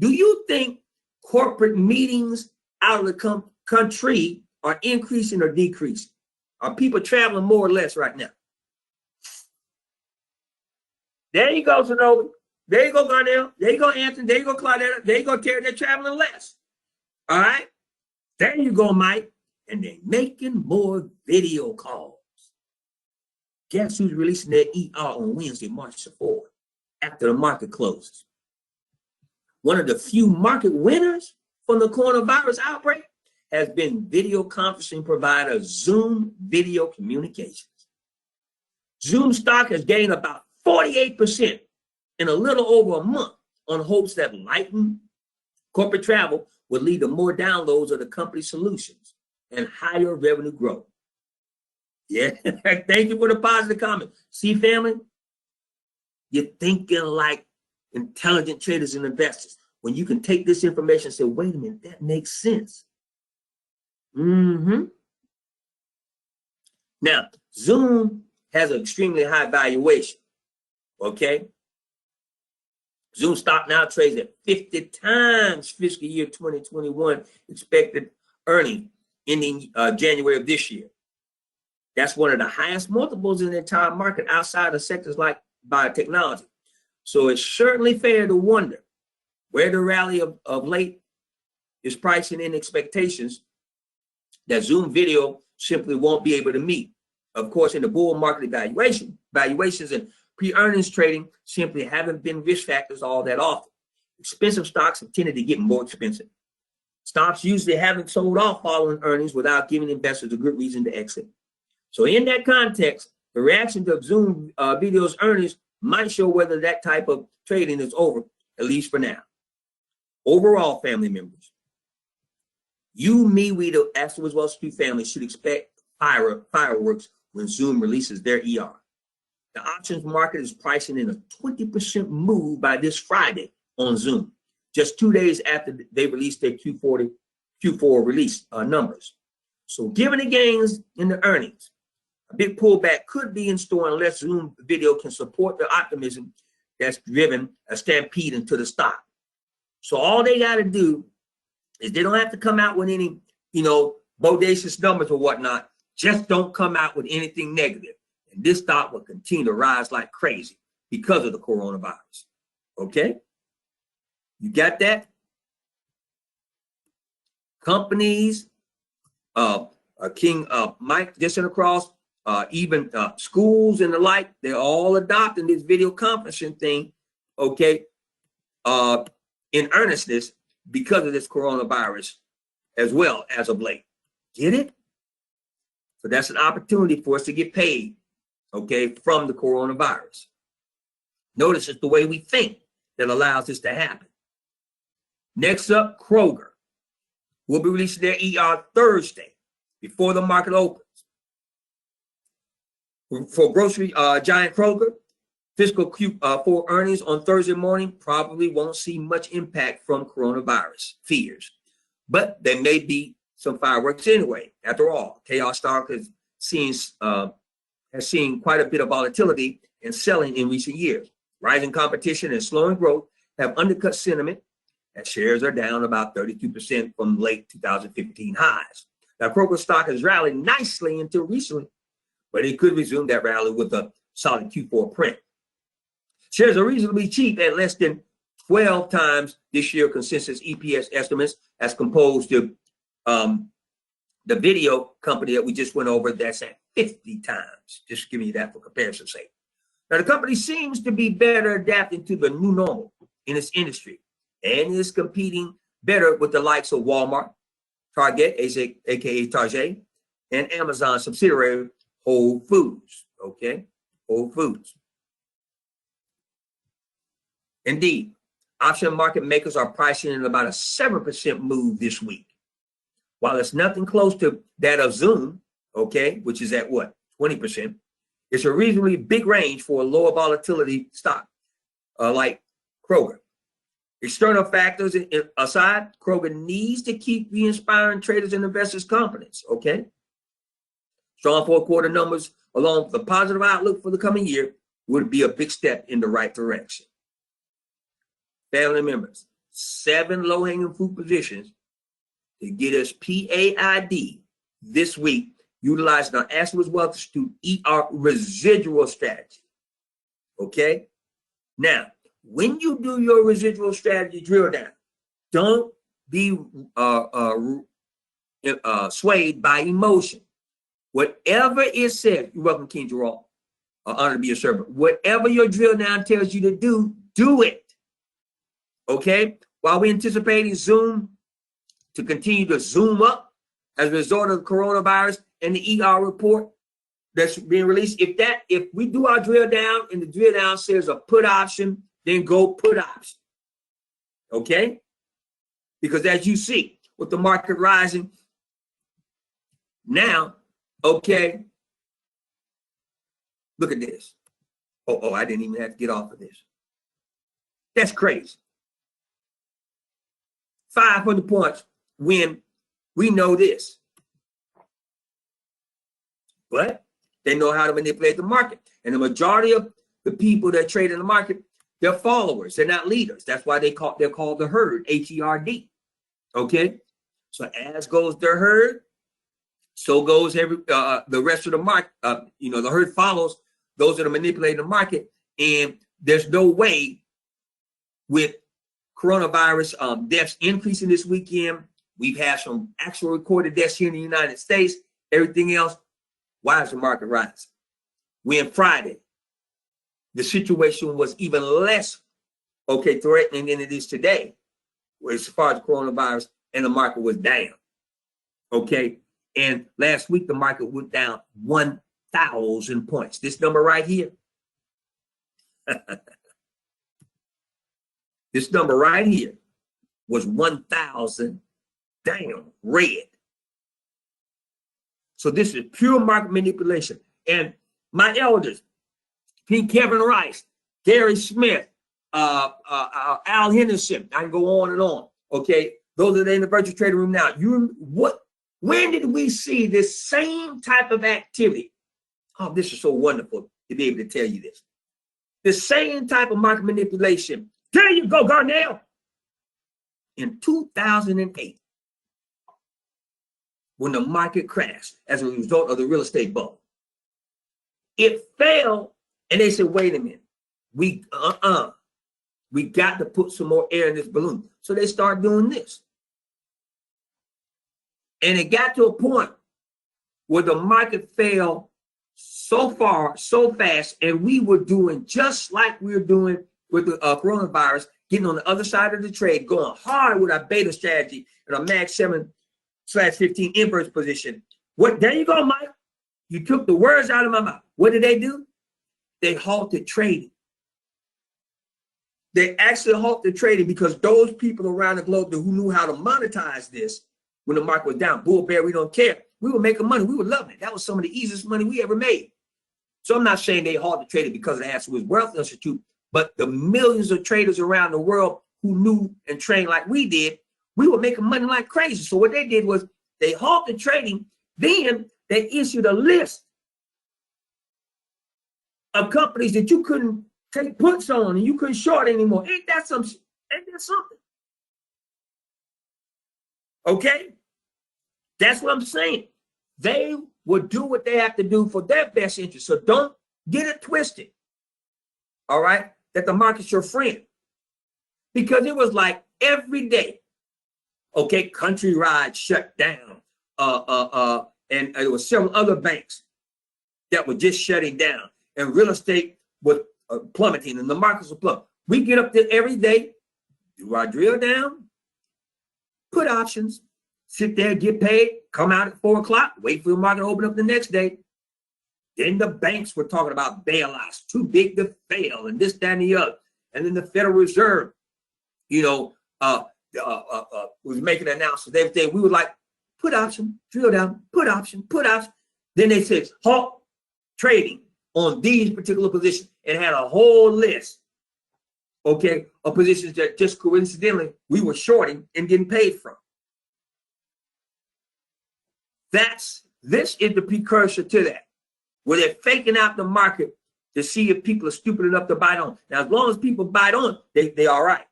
do you think corporate meetings out of the country are increasing or decreasing? Are people traveling more or less right now? There you go, Sonobi. There you go, Garnell. There you go, Anthony. There you go, Claudetta. There you go, Terry. They're traveling less. All right? There you go, Mike. And they're making more video calls. Guess who's releasing their ER on Wednesday, March 4th, after the market closes? One of the few market winners from the coronavirus outbreak has been video conferencing provider Zoom Video Communications. Zoom stock has gained about 48% in a little over a month on hopes that lightened corporate travel would lead to more downloads of the company's solutions and higher revenue growth. Yeah, thank you for the positive comment. See, family, you're thinking like intelligent traders and investors. When you can take this information and say, wait a minute, that makes sense. Now, Zoom has an extremely high valuation, okay? Zoom stock now trades at 50 times fiscal year 2021 expected earnings ending January of this year. That's one of the highest multiples in the entire market outside of sectors like biotechnology. So it's certainly fair to wonder where the rally of late is pricing in expectations that Zoom Video simply won't be able to meet. Of course, in the bull market valuations and pre-earnings trading simply haven't been risk factors all that often. Expensive stocks have tended to get more expensive. Stocks usually haven't sold off following earnings without giving investors a good reason to exit. So in that context, the reaction to Zoom Video's earnings might show whether that type of trading is over, at least for now. Overall, family members, you, me, we, the Afterwards Wall Street family should expect fireworks when Zoom releases their ER. The options market is pricing in a 20% move by this Friday on Zoom, just 2 days after they released their Q4 release numbers. So given the gains in the earnings, a big pullback could be in store unless Zoom Video can support the optimism that's driven a stampede into the stock. So all they got to do is they don't have to come out with any, bodacious numbers or whatnot. Just don't come out with anything negative. And this stock will continue to rise like crazy because of the coronavirus. Okay? You got that? companies, King Mike just sent across, even schools and the like, they're all adopting this video conferencing thing, okay, in earnestness because of this coronavirus as well as of late. Get it? So that's an opportunity for us to get paid, okay, from the coronavirus. Notice it's the way we think that allows this to happen. Next up, Kroger will be releasing their ER Thursday before the market opens. For grocery giant Kroger, fiscal Q4 earnings on Thursday morning probably won't see much impact from coronavirus fears, but there may be some fireworks anyway. After all, chaos stock has seen quite a bit of volatility and selling in recent years. Rising competition and slowing growth have undercut sentiment, as shares are down about 32% from late 2015 highs. Now, Kroger stock has rallied nicely until recently, but it could resume that rally with a solid Q4 print. Shares are reasonably cheap at less than 12 times this year consensus EPS estimates, as composed to the video company that we just went over that's at 50 times. Just give me that for comparison's sake. Now, the company seems to be better adapting to the new normal in its industry and is competing better with the likes of Walmart, Target, aka Target, and Amazon subsidiary Whole Foods, okay? Whole Foods. Indeed, option market makers are pricing in about a 7% move this week. While it's nothing close to that of Zoom, okay, which is at what, 20%, it's a reasonably big range for a lower volatility stock like Kroger. External factors aside, Kroger needs to keep re-inspiring traders and investors' confidence, okay? Strong fourth quarter numbers, along with a positive outlook for the coming year, would be a big step in the right direction. Family members, 7 low-hanging fruit positions to get us PAID this week, utilizing our Ashley's Wealth Institute ER residual strategy. Okay? Now, when you do your residual strategy drill down, don't be swayed by emotion. Whatever it says, you're welcome, King Gerald. Honor to be a servant. Whatever your drill down tells you to do, do it. Okay? While we're anticipating Zoom to continue to zoom up as a result of the coronavirus and the ER report that's being released, if we do our drill down and the drill down says a put option, then go put option. Okay? Because as you see, with the market rising now, okay, look at this. Oh, I didn't even have to get off of this. That's crazy. 500 points when we know this. But they know how to manipulate the market. And the majority of the people that trade in the market, they're followers. They're not leaders. That's why they're called the herd, H-E-R-D. Okay? So as goes the herd, so goes the rest of the market. The herd follows those that are manipulating the market. And there's no way with coronavirus deaths increasing this weekend. We've had some actual recorded deaths here in the United States. Everything else, why is the market rising? When Friday, the situation was even less, threatening than it is today, as far as coronavirus, and the market was down. Okay, and last week the market went down 1,000 points. This number right here. This number right here was 1,000 down, red. So this is pure market manipulation. And my elders, King Kevin Rice, Gary Smith, Al Henderson, I can go on and on. Okay, those are in the virtual trading room now. When did we see this same type of activity? Oh, this is so wonderful to be able to tell you this. The same type of market manipulation. There you go, Garnell. In 2008, when the market crashed as a result of the real estate bubble, it fell, and they said, wait a minute, we got to put some more air in this balloon. So they start doing this. And it got to a point where the market fell so far, so fast, and we were doing just like we were doing with the coronavirus, getting on the other side of the trade, going hard with our beta strategy and our Mag 7/15 inverse position. What? There you go, Mike. You took the words out of my mouth. What did they do? They halted trading. They actually halted trading because those people around the globe who knew how to monetize this when the market was down, bull bear, we don't care. We were making money. We were loving it. That was some of the easiest money we ever made. So I'm not saying they halted trading because of the Asset Wealth Institute, but the millions of traders around the world who knew and trained like we did, we were making money like crazy. So what they did was they halted trading. Then they issued a list of companies that you couldn't take puts on and you couldn't short anymore. Ain't that something? Okay? That's what I'm saying. They will do what they have to do for their best interest. So don't get it twisted. All right? That the market's your friend. Because it was like every day. Okay, Countrywide shut down. And there were several other banks that were just shutting down. And real estate was plummeting and the markets were plummeting. We get up there every day, do our drill down, put options, sit there, get paid, come out at 4 o'clock, wait for the market to open up the next day. Then the banks were talking about bailouts, too big to fail, and this, that, and the other. And then the Federal Reserve, was making announcements every day. We were like, put option, drill down, put option, put option. Then they said, halt trading on these particular positions, and had a whole list, okay, of positions that just coincidentally we were shorting and getting paid from. This is the precursor to that, where they're faking out the market to see if people are stupid enough to bite on. Now, as long as people bite on, they all right.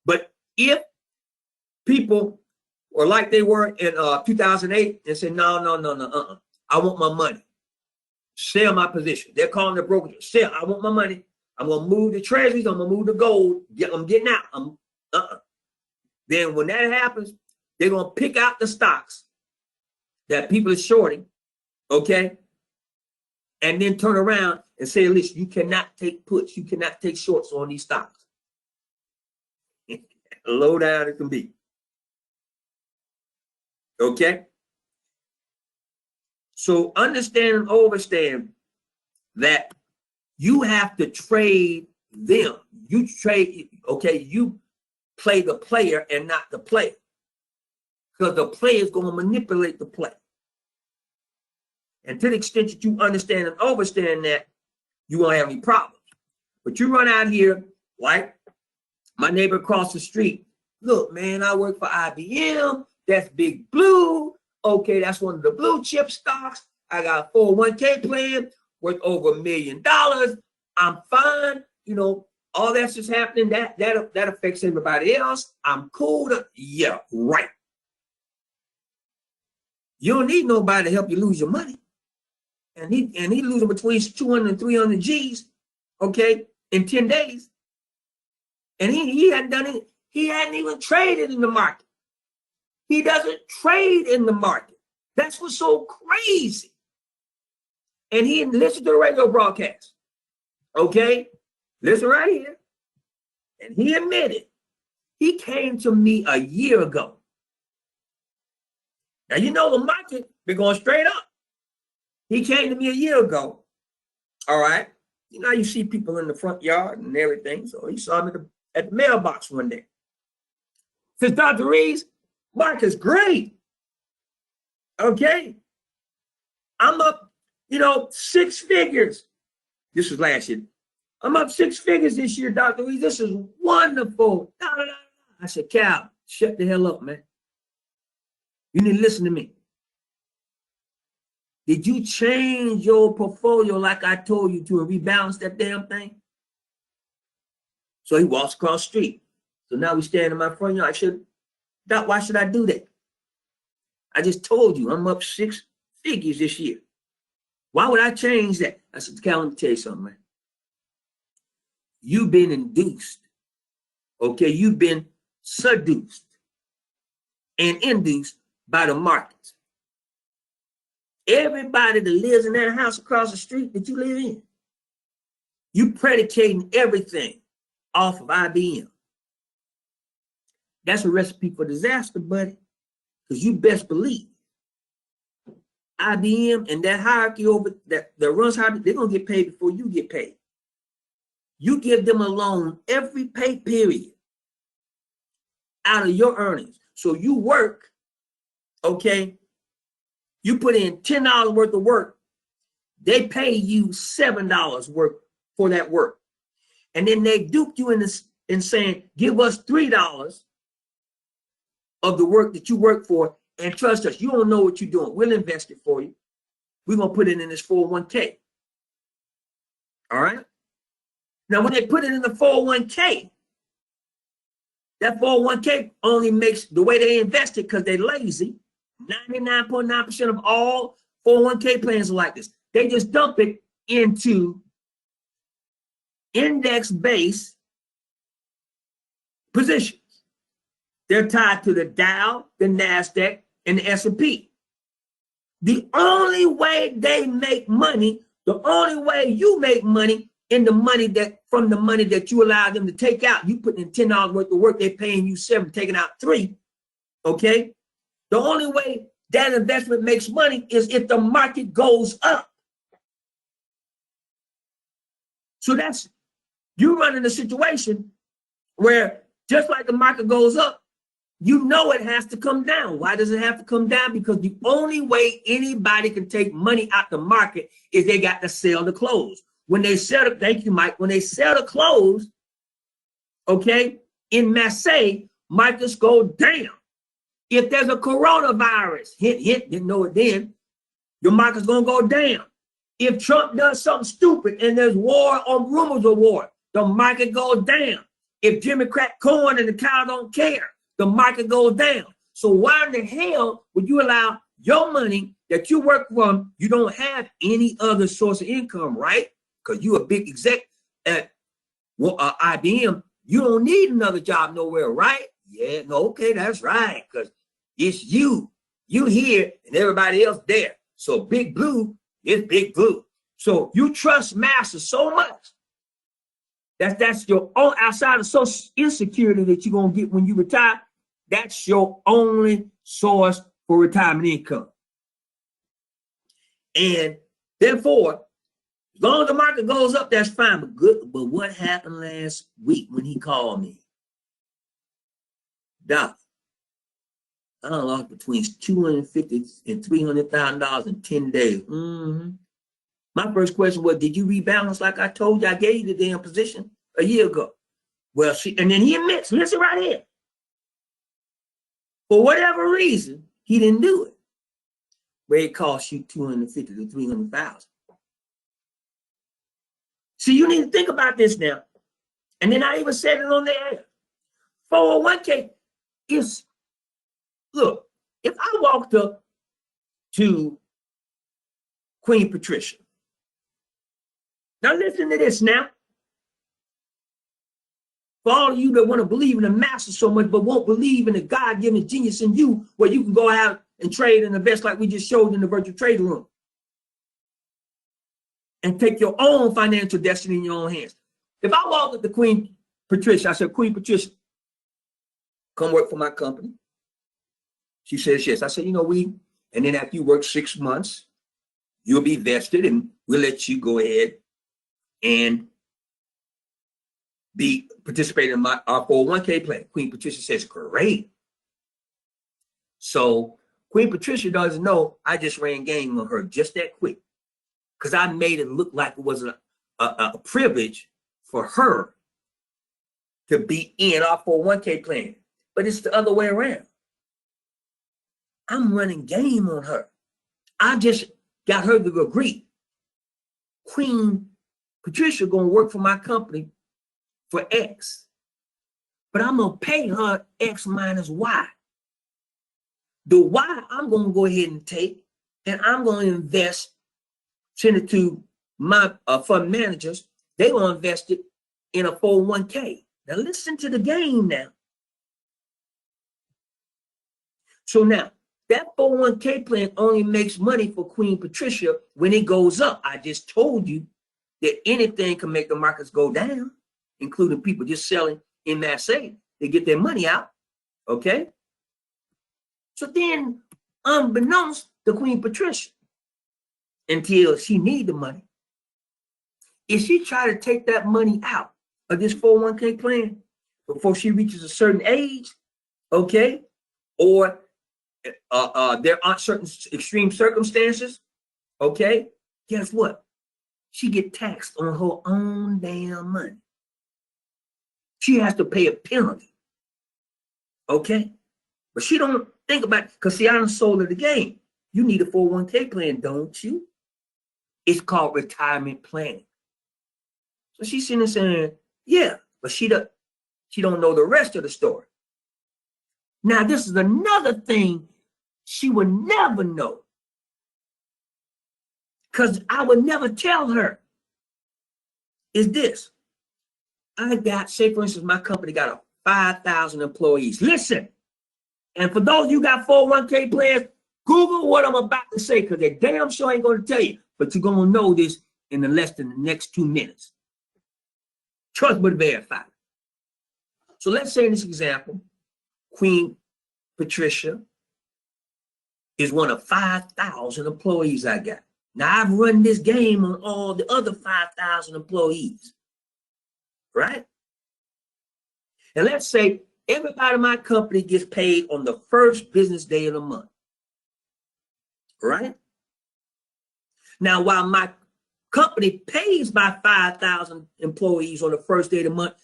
But if people were like they were in 2008 and said, no, I want my money. Sell my position. They're calling the brokerage. Sell. I want my money. I'm going to move the treasuries. I'm going to move the gold. I'm getting out. Then when that happens, they're going to pick out the stocks that people are shorting, okay? And then turn around and say, listen, you cannot take puts. You cannot take shorts on these stocks. Low down it can be. Okay? So understand and understand that you have to trade them. You trade, okay, you play the player and not the player. Because the player is going to manipulate the play. And to the extent that you understand and understand that, you won't have any problems. But you run out here, like my neighbor across the street. Look, man, I work for IBM. That's Big Blue. Okay, that's one of the blue chip stocks. I got a 401k plan worth over $1 million. I'm fine. You know, all that's just happening. That affects everybody else. I'm cool. Yeah, right. You don't need nobody to help you lose your money. And he losing between 200 and 300 G's, okay, in 10 days. And he hadn't done it. He hadn't even traded in the market. He doesn't trade in the market. That's what's so crazy. And he listened to the radio broadcast. Okay? Listen right here. And he admitted he came to me a year ago. Now, you know the market been going straight up. He came to me a year ago. All right? You know, you see people in the front yard and everything. So he saw me at the mailbox one day. Says, Dr. Reeves, market's great. Okay? I'm up, 6 figures. This was last year. I'm up 6 figures this year, Dr. Reeves. This is wonderful. I said, Cal, shut the hell up, man. You need to listen to me. Did you change your portfolio like I told you to and rebalance that damn thing? So he walks across the street. So now we stand in my front yard. I said, Doc, why should I do that? I just told you I'm up 6 figures this year. Why would I change that? I said, Cal, let me tell you something, man. You've been induced. Okay, you've been seduced and induced by the markets. Everybody that lives in that house across the street that you live in, you predicating everything off of IBM. That's a recipe for disaster, buddy, because you best believe IBM and that hierarchy over that runs hierarchy, they're going to get paid before you get paid. You give them a loan every pay period out of your earnings. So you work, okay, you put in $10 worth of work, they pay you $7 worth for that work. And then they dupe you in saying, give us $3 of the work that you work for, and trust us, you don't know what you're doing. We'll invest it for you. We're going to put it in this 401k. All right? Now, when they put it in the 401k, that 401k only makes the way they invest it because they're lazy. 99.9% of all 401k plans are like this. They just dump it into index-based positions. They're tied to the Dow, the NASDAQ, and the S&P. The only way they make money, the only way you make money in the money that from the money that you allow them to take out, you put in $10 worth of work, they're paying you $7, taking out $3. Okay? The only way that investment makes money is if the market goes up. So that's you running a situation where just like the market goes up, you know it has to come down. Why does it have to come down? Because the only way anybody can take money out the market is they got to sell the clothes. When they sell the, thank you, Mike, when they sell the clothes, okay, in Marseille, markets go down. If there's a coronavirus, hit, didn't know it then, your market's gonna go down. If Trump does something stupid and there's war or rumors of war, the market goes down. If Jimmy crack corn and the cow don't care, the market goes down. So why in the hell would you allow your money that you work from, you don't have any other source of income, right? Because you're a big exec at IBM. You don't need another job nowhere, right? Yeah, no, okay, that's right. Because it's you here and everybody else there. So Big Blue is Big Blue. So you trust Master so much. That's your own, outside of social insecurity that you're going to get when you retire. That's your only source for retirement income. And therefore, as long as the market goes up, that's fine. But good. But what happened last week when he called me? Doc, I lost between $250,000 and $300,000 in 10 days. My first question was, did you rebalance like I told you? I gave you the damn position a year ago. Well, and then he admits, listen right here. For whatever reason, he didn't do it. Where it cost you $250,000 to $300,000. See, you need to think about this now. And then I even said it on the air. 401k is, look, if I walked up to Queen Patricia, now listen to this now. For all of you that want to believe in the master so much, but won't believe in the God-given genius in you, where you can go out and trade and invest like we just showed in the virtual trading room. And take your own financial destiny in your own hands. If I walk up to Queen Patricia, I said, Queen Patricia, come work for my company. She says, yes. I said, and then after you work 6 months, you'll be vested and we'll let you go ahead and participate in our 401k plan. Queen Patricia says, great. So Queen Patricia doesn't know I just ran game on her just that quick. Because I made it look like it was a privilege for her to be in our 401k plan. But it's the other way around. I'm running game on her. I just got her to agree. Queen Patricia gonna work for my company for X. But I'm gonna pay her X minus Y. The Y I'm gonna go ahead and take, and I'm gonna invest, send it to my fund managers. They gonna invest it in a 401k. Now listen to the game now. So now, That 401k plan only makes money for Queen Patricia when it goes up. I just told you that anything can make the markets go down, including people just selling in masse. They get their money out, okay? So then, unbeknownst to Queen Patricia, until she need the money, if she try to take that money out of this 401k plan before she reaches a certain age, okay, or there are certain extreme circumstances, okay, guess what? She get taxed on her own damn money. She has to pay a penalty, okay? But she don't think about it, because see, I done sold her the game. You need a 401k plan, don't you? It's called retirement planning. So she's sitting there saying, yeah, but she don't know the rest of the story. Now, this is another thing she would never know, because I would never tell her, is this. I got, say for instance, my company got a 5,000 employees. Listen, and for those of you got 401k plans, Google what I'm about to say, because they damn sure ain't going to tell you, but you're going to know this in less than the next 2 minutes. Trust but verify. So let's say in this example, Queen Patricia is one of 5,000 employees I got. Now, I've run this game on all the other 5,000 employees, right? And let's say everybody in my company gets paid on the first business day of the month, right? Now, while my company pays my 5,000 employees on the first day of the month,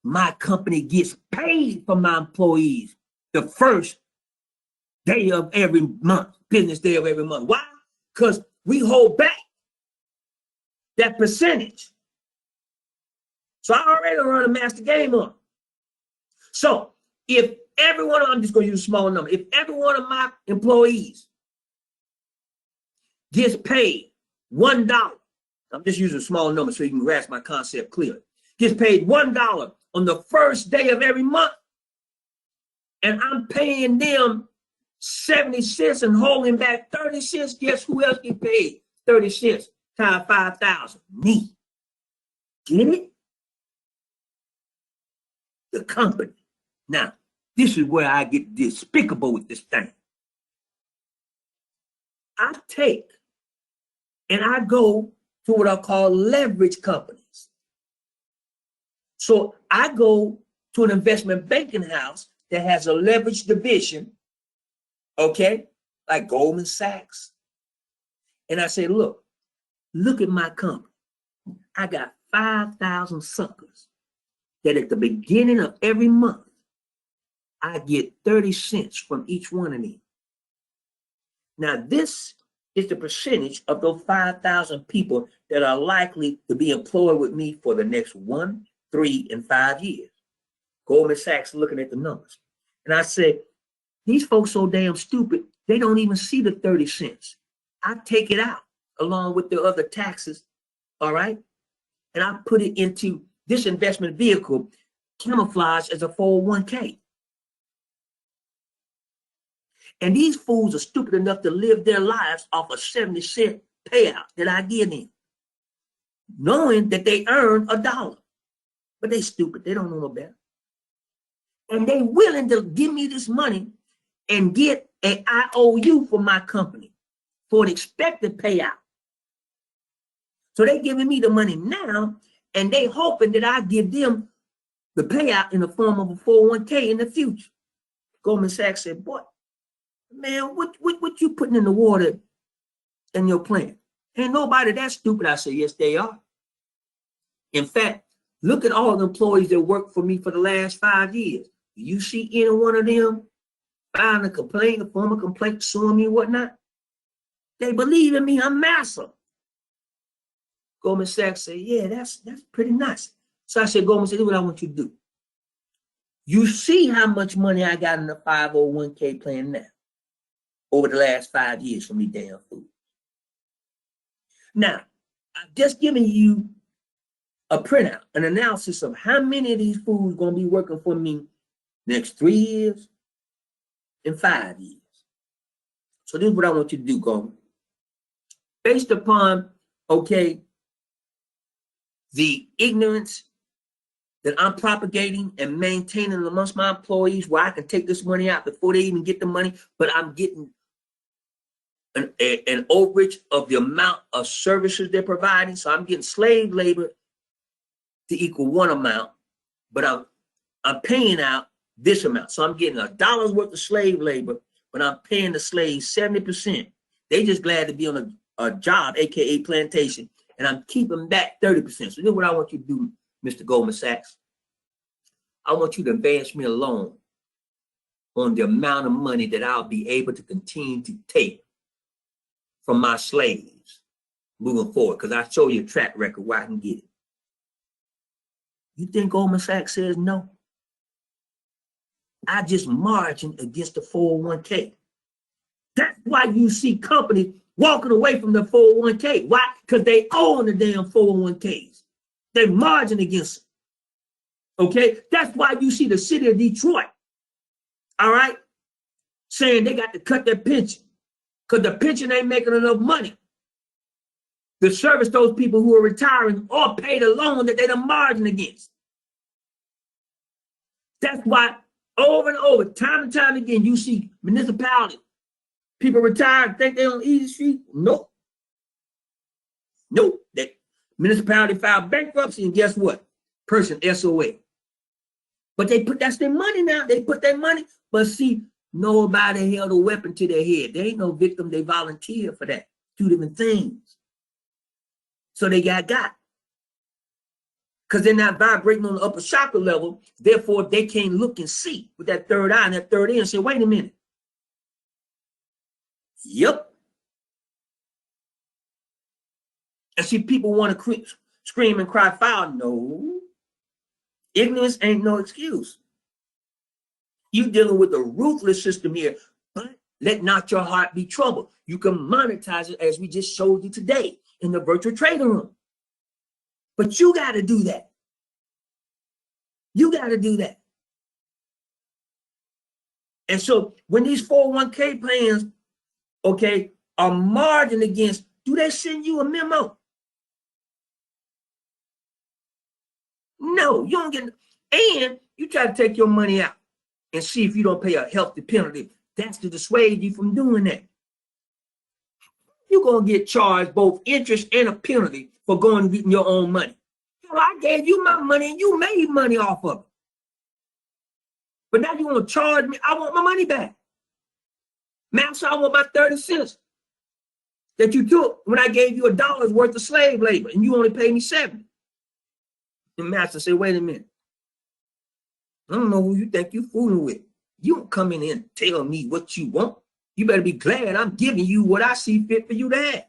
my company gets paid for my employees the first day of every month, business day of every month. Why? Because we hold back that percentage. So I already run a master game on. So if every one of them, I'm just going to use a small number, if every one of my employees gets paid $1, I'm just using a small number so you can grasp my concept clearly, gets paid $1 on the first day of every month, and I'm paying them 70 cents and holding back 30 cents, guess who else get paid 30 cents times 5,000? Me. Get it? The company. Now, this is where I get despicable with this thing. I take and I go to what I call leverage companies. So I go to an investment banking house that has a leverage division, okay, like Goldman Sachs. And I say, look at my company. I got 5,000 suckers that at the beginning of every month, I get 30 cents from each one of them. Now, this is the percentage of those 5,000 people that are likely to be employed with me for the next 1, 3, and 5 years. Goldman Sachs looking at the numbers. And I say, these folks so damn stupid, they don't even see the 30 cents. I take it out along with the other taxes, all right? And I put it into this investment vehicle camouflaged as a 401k. And these fools are stupid enough to live their lives off a 70-cent payout that I give them, knowing that they earn $1. But they stupid, they don't know no better. And they willing to give me this money and get an IOU for my company for an expected payout. So they giving me the money now, and they hoping that I give them the payout in the form of a 401k in the future. Goldman Sachs said, boy, man, what you putting in the water in your plan? Ain't nobody that stupid. I said, yes, they are. In fact, look at all the employees that worked for me for the last 5 years. Do you see any one of them filing a complaint, a formal complaint, suing me, whatnot? They believe in me. I'm massive. Goldman Sachs said, yeah, that's pretty nice. So I said, Goldman said, this is what I want you to do. You see how much money I got in the 501k plan now over the last 5 years from these damn fools. Now, I've just given you a printout, an analysis of how many of these fools are going to be working for me next 3 years and 5 years. So this is what I want you to do, Goldman. Based upon, okay, the ignorance that I'm propagating and maintaining amongst my employees, where I can take this money out before they even get the money, but I'm getting an overage of the amount of services they're providing. So I'm getting slave labor to equal one amount, but I'm paying out this amount. So I'm getting $1 worth of slave labor, but I'm paying the slaves 70%. They just glad to be on a job, aka plantation, and I'm keeping back 30%. So this is what I want you to do, Mr. Goldman Sachs. I want you to advance me along on the amount of money that I'll be able to continue to take from my slaves moving forward, because I show you a track record where I can get it. You think Goldman Sachs says no? I just margin against the 401k. That's why you see companies walking away from the 401k. Why? Because they own the damn 401ks. They margin against it. Okay? That's why you see the city of Detroit, all right, saying they got to cut their pension because the pension ain't making enough money to service those people who are retiring or pay the loan that they done margin against. That's why over and over, time and time again, you see municipalities, people retire, think they're on easy street. Nope. Nope. That municipality filed bankruptcy, and guess what? Person SOA. But that's their money now. They put their money, but see, nobody held a weapon to their head. They ain't no victim. They volunteered for that. Two different things. So they got. Because they're not vibrating on the upper chakra level. Therefore, they can't look and see with that third eye and that third ear and say, wait a minute. Yep. And see, people want to scream and cry foul. No. Ignorance ain't no excuse. You're dealing with a ruthless system here, but let not your heart be troubled. You can monetize it as we just showed you today in the virtual trading room. But you got to do that. You got to do that. And so when these 401k plans, okay, are margined against, do they send you a memo? No, you don't get, and you try to take your money out and see if you don't pay a healthy penalty. That's to dissuade you from doing that. You're going to get charged both interest and a penalty for going and getting your own money. Well, I gave you my money and you made money off of it. But now you want to charge me. I want my money back. Master, I want my 30 cents that you took when I gave you $1 worth of slave labor and you only paid me 70. The master said, wait a minute. I don't know who you think you're fooling with. You don't come in here and tell me what you want. You better be glad I'm giving you what I see fit for you to have.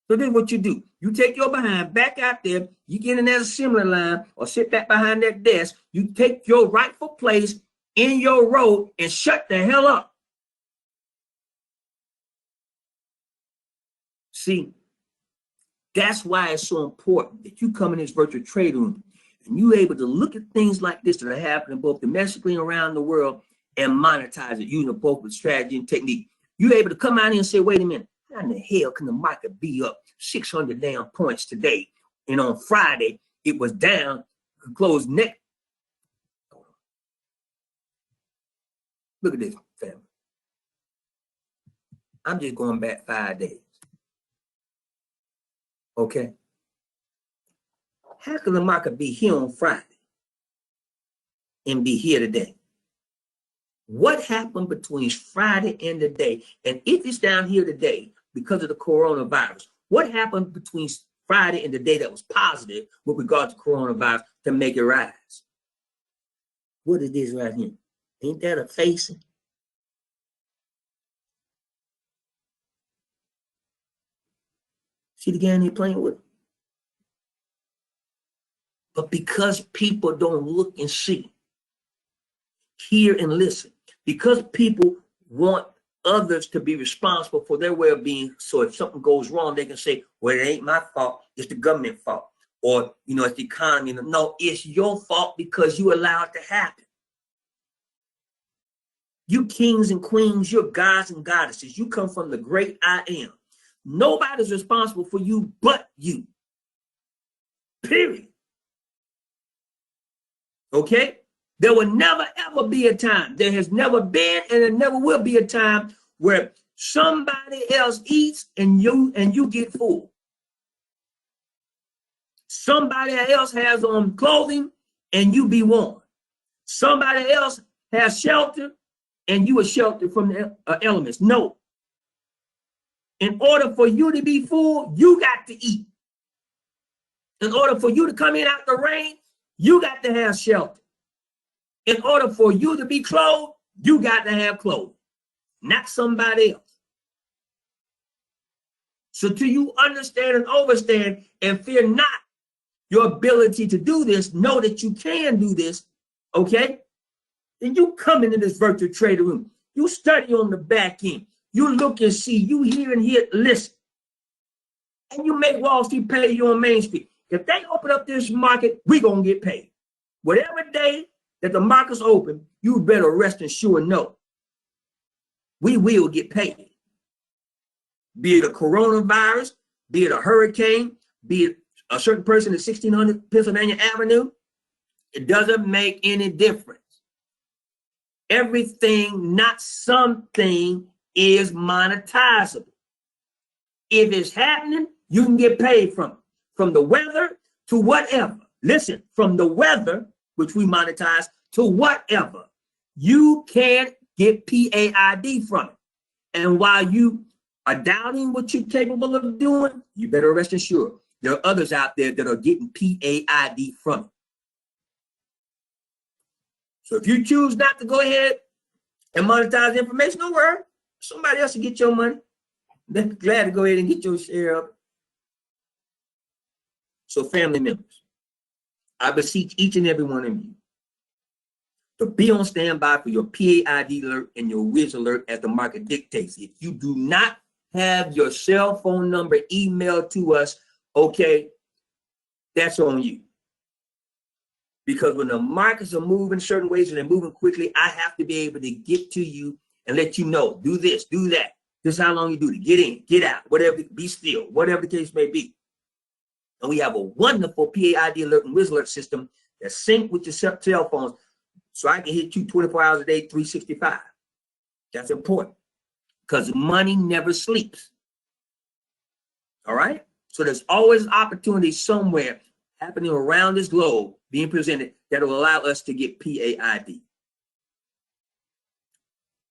So then what you do, you take your behind back out there, you get in that assembly line or sit back behind that desk, you take your rightful place in your row and shut the hell up. See, that's why it's so important that you come in this virtual trade room and you're able to look at things like this that are happening both domestically and around the world and monetize it using appropriate strategy and technique. You're able to come out here and say, wait a minute, how in the hell can the market be up 600 damn points today? And on Friday, it was down, closed net. Look at this, family. I'm just going back 5 days. Okay? How can the market be here on Friday and be here today? What happened between Friday and today? And if it's down here today because of the coronavirus, what happened between Friday and the day that was positive with regard to coronavirus to make it rise? What is this right here? Ain't that a facing? See the game they're playing with? But because people don't look and see, hear and listen, because people want others to be responsible for their well-being, so if something goes wrong, they can say, well, it ain't my fault, it's the government fault, or, you know, it's the economy. No, it's your fault because you allowed it to happen. You kings and queens, you're gods and goddesses. You come from the great I am. Nobody's responsible for you but you. Period. Okay? There will never, ever be a time. There has never been, and there never will be a time where somebody else eats and you get full. Somebody else has on clothing and you be warm. Somebody else has shelter and you are sheltered from the elements. No. In order for you to be full, you got to eat. In order for you to come in out the rain, you got to have shelter. In order for you to be clothed, you got to have clothes, not somebody else. So till you understand and understand and fear not your ability to do this, know that you can do this, okay? Then you come into this virtual trader room. You study on the back end. You look and see, you hear and hear, listen. And you make Wall Street pay you on Main Street. If they open up this market, we're going to get paid. Whatever day that the market's open, you better rest assured know we will get paid. Be it a coronavirus, be it a hurricane, be it a certain person at 1600 Pennsylvania Avenue, it doesn't make any difference. Everything, not something, is monetizable. If it's happening, you can get paid from it. From the weather to whatever. Listen, from the weather, which we monetize, to whatever. You can get PAID from it. And while you are doubting what you're capable of doing, you better rest assured there are others out there that are getting PAID from it. So if you choose not to go ahead and monetize the information, don't worry. Somebody else will get your money. They're glad to go ahead and get your share of it. So family members, I beseech each and every one of you to be on standby for your PAID alert and your Wiz alert as the market dictates. If you do not have your cell phone number emailed to us, okay, that's on you. Because when the markets are moving certain ways and they're moving quickly, I have to be able to get to you and let you know, do this, do that. This is how long you do it. Get in, get out, whatever, be still, whatever the case may be. And we have a wonderful PAID alert and Wiz alert system that sync with your cell phones so I can hit you 24 hours a day, 365. That's important because money never sleeps. All right? So there's always opportunity somewhere happening around this globe being presented that will allow us to get PAID.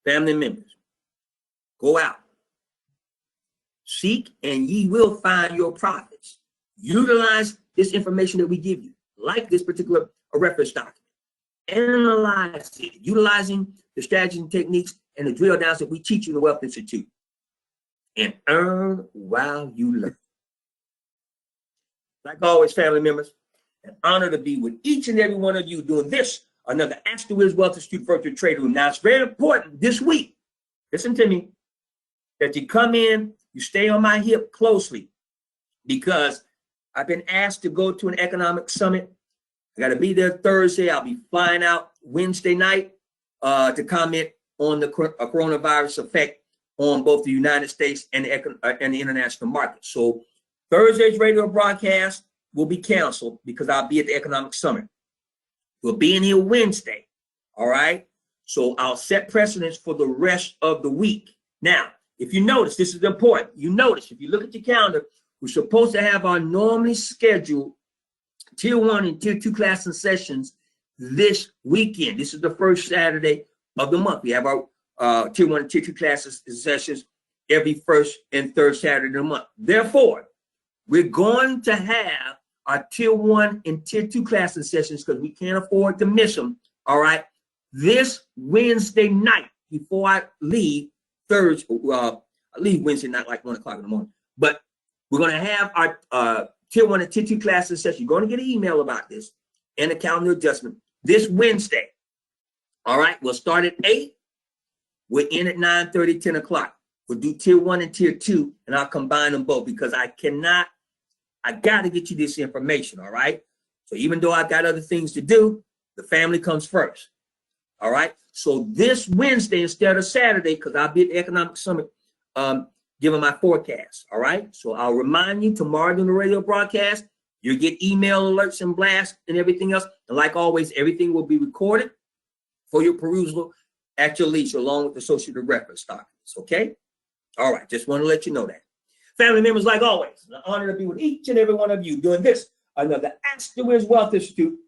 Family members, go out. Seek and ye will find your profits. Utilize this information that we give you, like this particular reference document. Analyze it, utilizing the strategies and techniques and the drill downs that we teach you in the Wealth Institute. And earn while you learn. Like always, family members, an honor to be with each and every one of you doing this, another Ask the Wiz Wealth Institute Virtual Trade Room. Now, it's very important this week, listen to me, that you come in, you stay on my hip closely, because I've been asked to go to an economic summit. I got to be there Thursday. I'll be flying out Wednesday night to comment on the coronavirus effect on both the United States and the international market. So Thursday's radio broadcast will be canceled because I'll be at the economic summit. We'll be in here Wednesday. All right. So I'll set precedents for the rest of the week. Now, if you notice, this is important. You notice, if you look at your calendar, we're supposed to have our normally scheduled Tier 1 and Tier 2 class and sessions this weekend. This is the first Saturday of the month. We have our Tier 1 and Tier 2 classes and sessions every first and third Saturday of the month. Therefore, we're going to have our Tier 1 and Tier 2 class and sessions because we can't afford to miss them. All right. This Wednesday night before I leave Thursday, I leave Wednesday night like 1 o'clock in the morning. But we're going to have our Tier 1 and Tier 2 classes session. You're going to get an email about this and a calendar adjustment this Wednesday. All right. We'll start at 8. We're in at 9:30, 10 o'clock. We'll do Tier 1 and Tier 2, and I'll combine them both because I got to get you this information. All right. So even though I've got other things to do, the family comes first. All right. So this Wednesday instead of Saturday, because I'll be at the Economic Summit giving my forecast. All right. So I'll remind you tomorrow during the radio broadcast, you get email alerts and blasts and everything else. And like always, everything will be recorded for your perusal at your leisure, along with the associated reference documents. Okay. All right. Just want to let you know that. Family members, like always, it's an honor to be with each and every one of you doing this, another Ask the Wiz Wealth Institute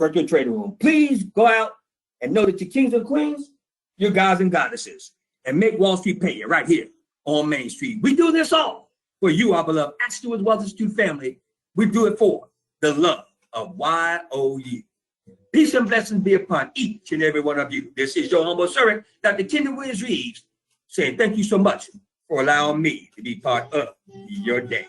virtual trading room. Please go out and know that you're kings and queens, you're gods and goddesses, and make Wall Street pay you right here on Main Street. We do this all for you, our beloved Ask the Wiz Wealth Institute family. We do it for the love of YOU. Peace and blessings be upon each and every one of you. This is your humble servant, Dr. Kendall Williams Reeves, saying thank you so much for allowing me to be part of your day.